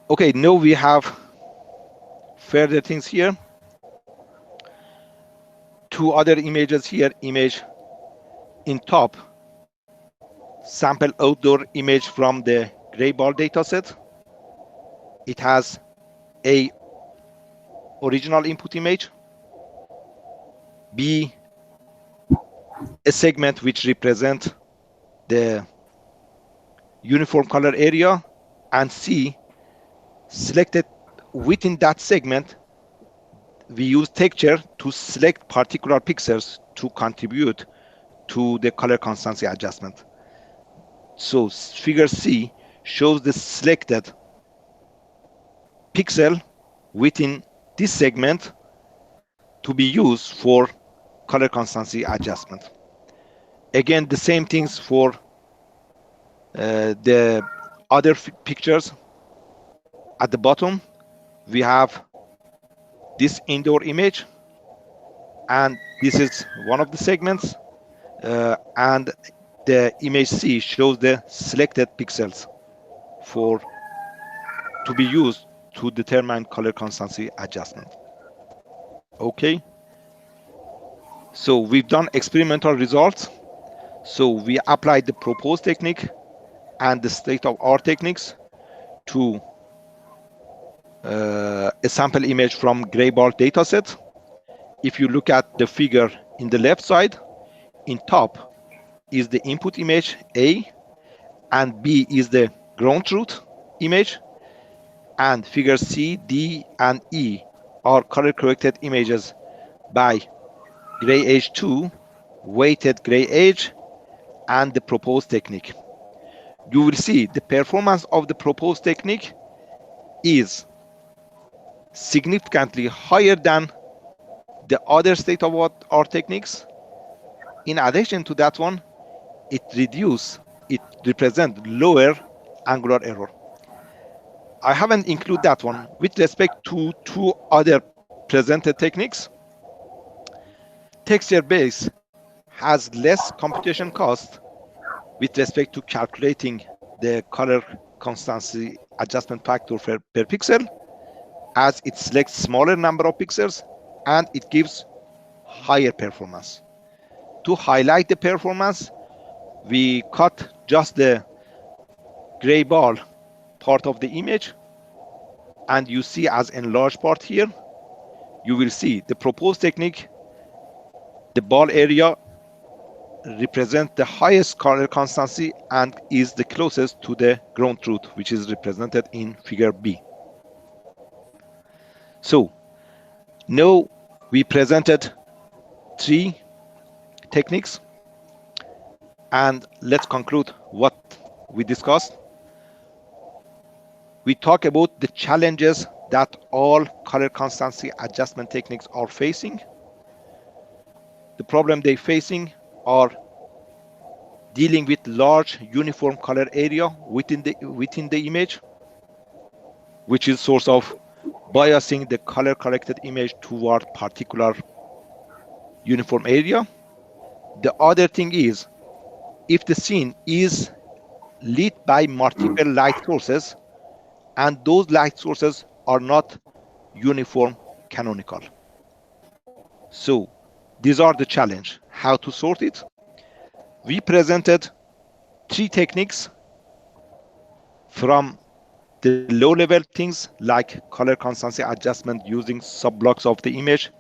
Okay, now we have further things here. 2 other images here. Image in top, sample outdoor image from the gray ball dataset. It has A, original input image, B, a segment which represent the uniform color area, and C, selected within that segment, we use texture to select particular pixels to contribute to the color constancy adjustment. So figure C shows the selected pixel within this segment to be used for color constancy adjustment. Again, the same things for the other pictures. At the bottom, we have this indoor image, and this is one of the segments, and the image C shows the selected pixels to be used to determine color constancy adjustment. Okay, so we've done experimental results. So we applied the proposed technique and the state-of-art techniques to a sample image from gray ball dataset. If you look at the figure in the left side, in top is the input image A, and B is the ground truth image, and figure C, D, and E are color corrected images by gray age 2, weighted gray age, and the proposed technique. You will see the performance of the proposed technique is significantly higher than the other state-of-the-art techniques. In addition to that one, it represents lower angular error. I haven't included that one with respect to 2 other presented techniques. Texture base has less computation cost with respect to calculating the color constancy adjustment factor per pixel, as it selects smaller number of pixels and it gives higher performance. To highlight the performance, we cut just the gray ball part of the image, and you see as enlarged part here, you will see the proposed technique, the ball area represents the highest color constancy and is the closest to the ground truth, which is represented in figure B. So now we presented 3 techniques, and let's conclude what we discussed. We talk about the challenges that all color constancy adjustment techniques are facing. The problem they're facing are dealing with large uniform color area within the image, which is source of biasing the color corrected image toward particular uniform area. The other thing is, if the scene is lit by multiple light sources and those light sources are not uniform canonical. So these are the challenge, how to sort it. We presented 3 techniques, from the low level things like color constancy adjustment using subblocks of the image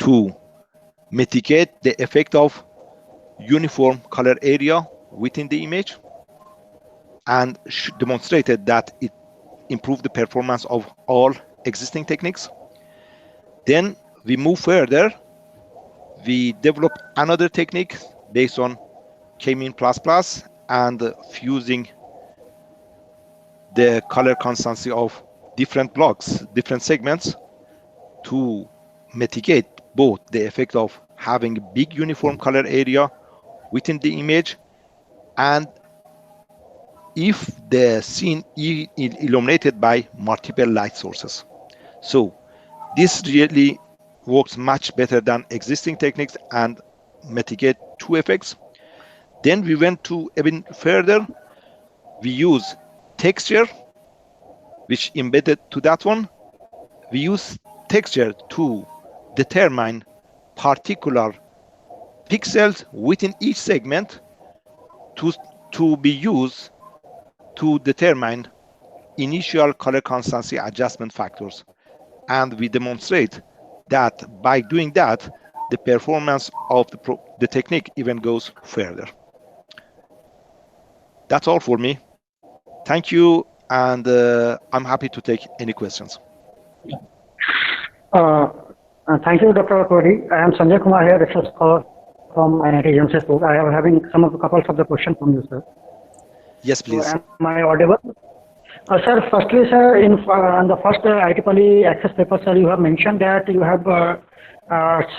to mitigate the effect of uniform color area within the image, and demonstrated that it improved the performance of all existing techniques. Then we move further. We developed another technique based on K-mean++ and fusing the color constancy of different blocks, different segments to mitigate both the effect of having a big uniform color area within the image, and if the scene is illuminated by multiple light sources. So this really works much better than existing techniques and mitigate two effects. Then we went to even further. We use texture, which embedded to that one. We use texture to determine particular pixels within each segment to be used to determine initial color constancy adjustment factors. And we demonstrate that by doing that, the performance of the technique even goes further. That's all for me. Thank you, and I'm happy to take any questions. Thank you, Dr. Akbari. I am Sanjay Kumar here, research scholar from NAAD Jamshedpur. I am having some of the couples of the questions from you, sir. Yes, please. So am I audible? Sir, firstly, sir, on the first IEEE access paper, sir, you have mentioned that you have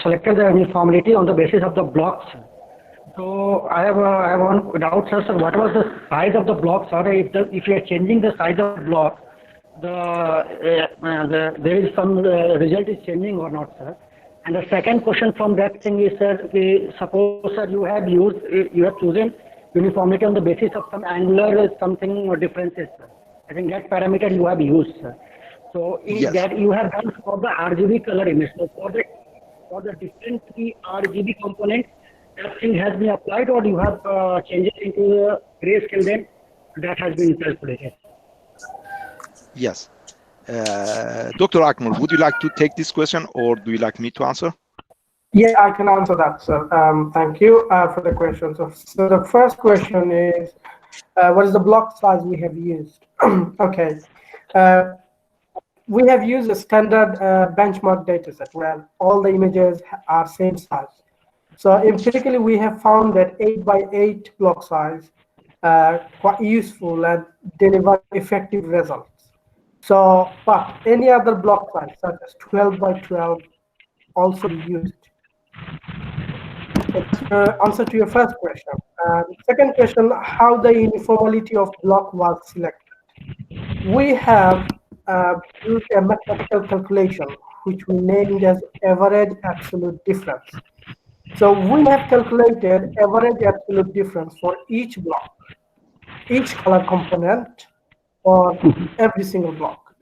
selected the uniformity on the basis of the blocks. So I have one doubt, sir. So what was the size of the block, sir? If you are changing the size of the block, there is some result is changing or not, sir? And the second question from that thing is, sir, suppose, sir, you have chosen uniformity on the basis of some angular something or differences, sir. I think that parameter you have used, sir. So Yes. that you have done for the RGB color image. So for the different three RGB components, that thing has been applied, or you have changed it into the grayscale, then that has been calculated. Yes. Dr. Akmal, would you like to take this question, or do you like me to answer? Yeah, I can answer that, sir. Thank you for the question. So the first question is, what is the block size we have used? Okay. We have used a standard benchmark dataset where all the images are same size. So empirically, we have found that 8x8 block size quite useful and deliver effective results. So, but any other block size, such as 12x12, also be used. Answer to your first question. Second question, how the uniformity of block was selected. We have used a mathematical calculation, which we named as average absolute difference. So we have calculated average absolute difference for each block, each color component, for every single block.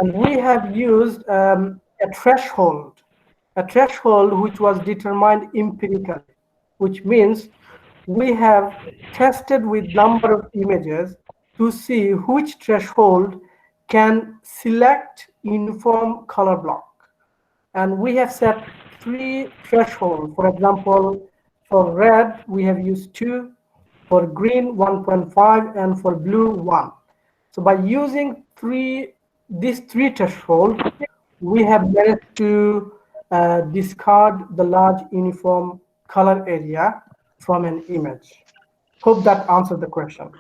And we have used a threshold which was determined empirically, which means we have tested with number of images to see which threshold can select uniform color block. And we have set 3 thresholds. For example, for red, we have used 2, for green, 1.5, and for blue, 1. So by using these 3 thresholds, we have managed to discard the large uniform color area from an image. Hope that answered the question.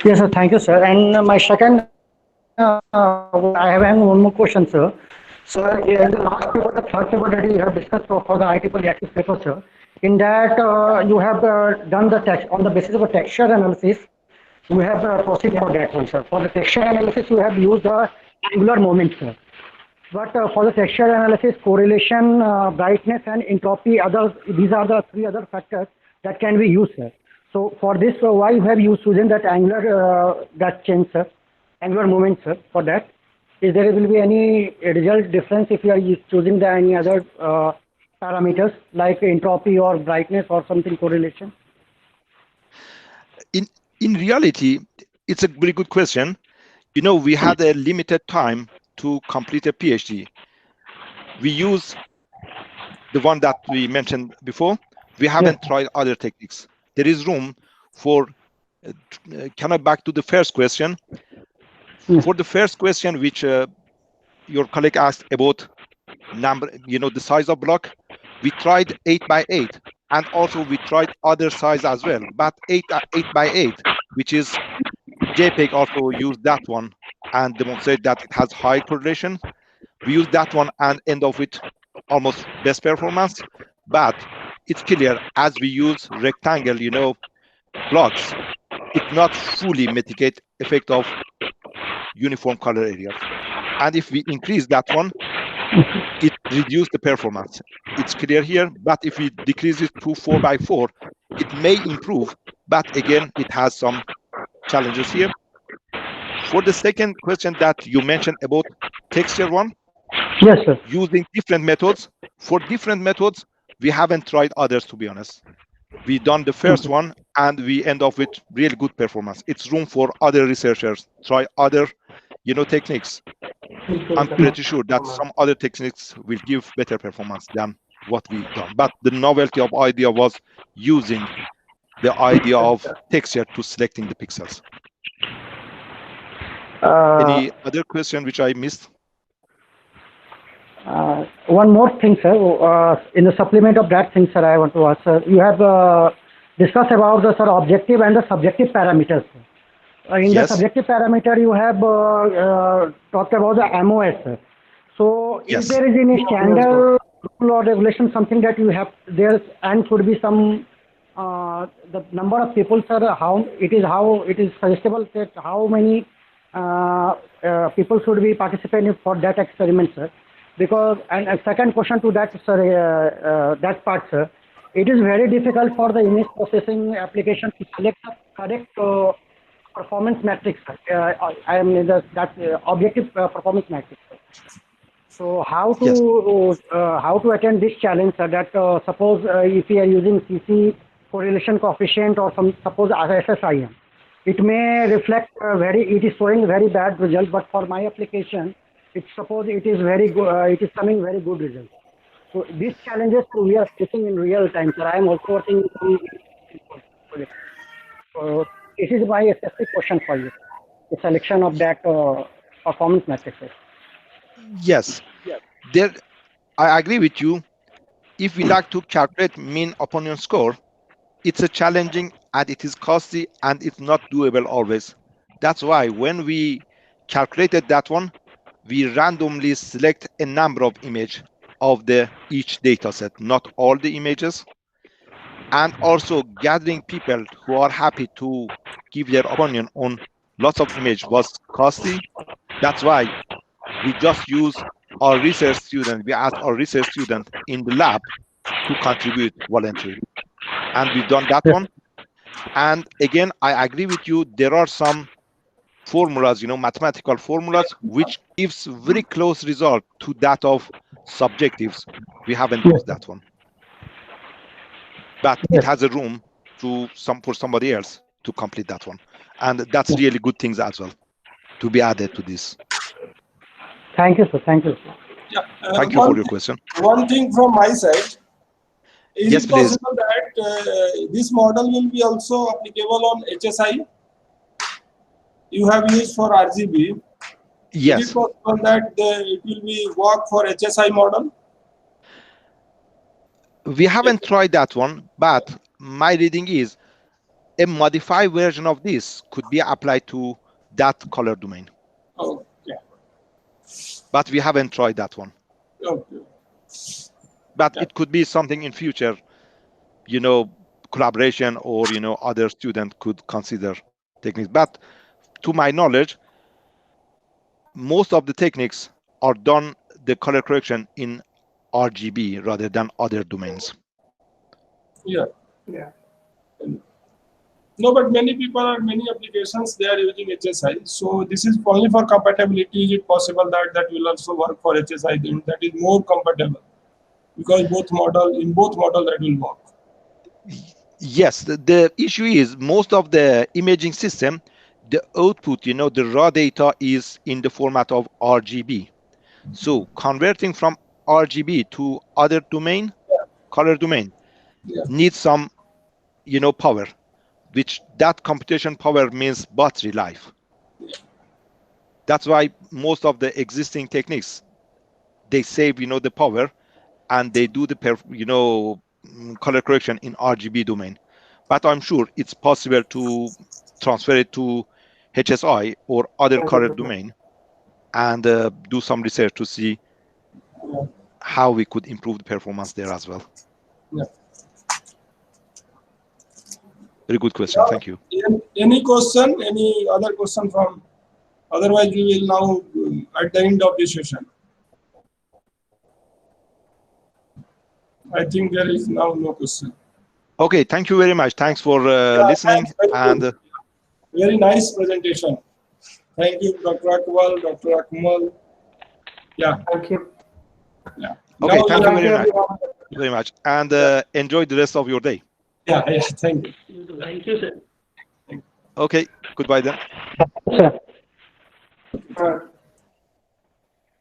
Yes, sir. Thank you, sir. And my second, I have one more question, sir. So in the last paper, the third paper that you have discussed for the IEEE access paper, sir, in that you have done the text on the basis of a texture analysis. You have proceeded for that one, sir. For the texture analysis, you have used the angular moment, sir. But for the texture analysis, correlation, brightness, and entropy, these are the 3 other factors that can be used, sir. So for this, why you have used chosen that angular that change, sir, angular moment, sir? For that, is there will be any result difference if you are choosing the any other parameters like entropy or brightness or something correlation? In reality, it's a very good question. You know, we had a limited time to complete a PhD. We use the one that we mentioned before. We haven't tried other techniques. There is room for, coming back to the first question. For the first question, which your colleague asked about number, the size of block, we tried 8x8, and also we tried other size as well. But 8x8, which is JPEG, also used that one and demonstrate that it has high correlation. We use that one and end up with almost best performance. But it's clear as we use rectangle, blocks, it not fully mitigate effect of uniform color areas. And if we increase that one, it reduces the performance. It's clear here, but if we decrease it to 4x4, it may improve, but again, it has some challenges here. For the second question that you mentioned about texture one, Yes, sir. using different methods. For different methods, we haven't tried others, to be honest. We done the first one and we end up with really good performance. It's room for other researchers, try other, techniques. I'm pretty sure that some other techniques will give better performance than what we done. But the novelty of idea was using the idea of texture to selecting the pixels. Any other question which I missed? One more thing, sir. In the supplement of that thing, sir, I want to ask, sir, you have discussed about the objective and the subjective parameters. In Yes. the subjective parameter, you have talked about the MOS, sir. So, Yes. if there is any standard rule or regulation, something that you have there, and could be some the number of people, sir, how it is suggestible that how many people should be participating for that experiment, sir? Because, and a second question to that, sir, that part, sir, it is very difficult for the image processing application to select the correct performance metrics. I mean that objective performance metrics. So how to attend this challenge, sir? That suppose if we are using CC correlation coefficient or suppose SSIM, it may reflect it is showing very bad result, but for my application, suppose it is very good, it is coming very good results. So these challenges we are facing in real time, sir. I am also working on project. So this is my specific question for you: the selection of that performance metrics. Yes. There, I agree with you. If we like to calculate mean opinion score, it's a challenging and it is costly and it's not doable always. That's why when we calculated that one, we randomly select a number of image of each data set, not all the images. And also gathering people who are happy to give their opinion on lots of image was costly. That's why we just use our research student. We asked our research student in the lab to contribute voluntarily. And we've done that one. And again, I agree with you. There are some formulas, mathematical formulas, which gives very close result to that of subjectives. We haven't used that one. But it has a room for somebody else to complete that one. And that's really good things as well to be added to this. Thank you, sir. Thank you. Yeah. Thank you for your question. One thing from my side. Is Yes, it please. possible that this model will be also applicable on HSI? You have used for RGB. Yes. Is it possible that it will be work for HSI model? We haven't tried that one, but my reading is a modified version of this could be applied to that color domain. Oh, yeah. But we haven't tried that one. Okay. But it could be something in future, collaboration or, other student could consider techniques. But to my knowledge, most of the techniques are done, the color correction in RGB rather than other domains. Yeah. No, but many applications, they are using HSI. So this is only for compatibility. Is it possible that will also work for HSI? Then that is more compatible because both model that will work. Yes, the issue is most of the imaging system, the output, the raw data is in the format of RGB. So converting from RGB to other domain, color domain, needs some, power, which that computation power means battery life. That's why most of the existing techniques, they save, the power and they do the, color correction in RGB domain. But I'm sure it's possible to transfer it to HSI or other color domain and do some research to see how we could improve the performance there as well. Yeah. Very good question. Thank you. Any question? Any other question from? Otherwise, we will now at the end of the session. I think there is now no question. Okay, thank you very much. Thanks for listening. And very nice presentation. Thank you, Dr. Akbar, Dr. Akmal. Yeah. Thank you. Yeah. Okay, Now thank you very much. everyone. Very much. And enjoy the rest of your day. Yeah, thank you. Thank you, sir. Okay, goodbye then. Sir. All right.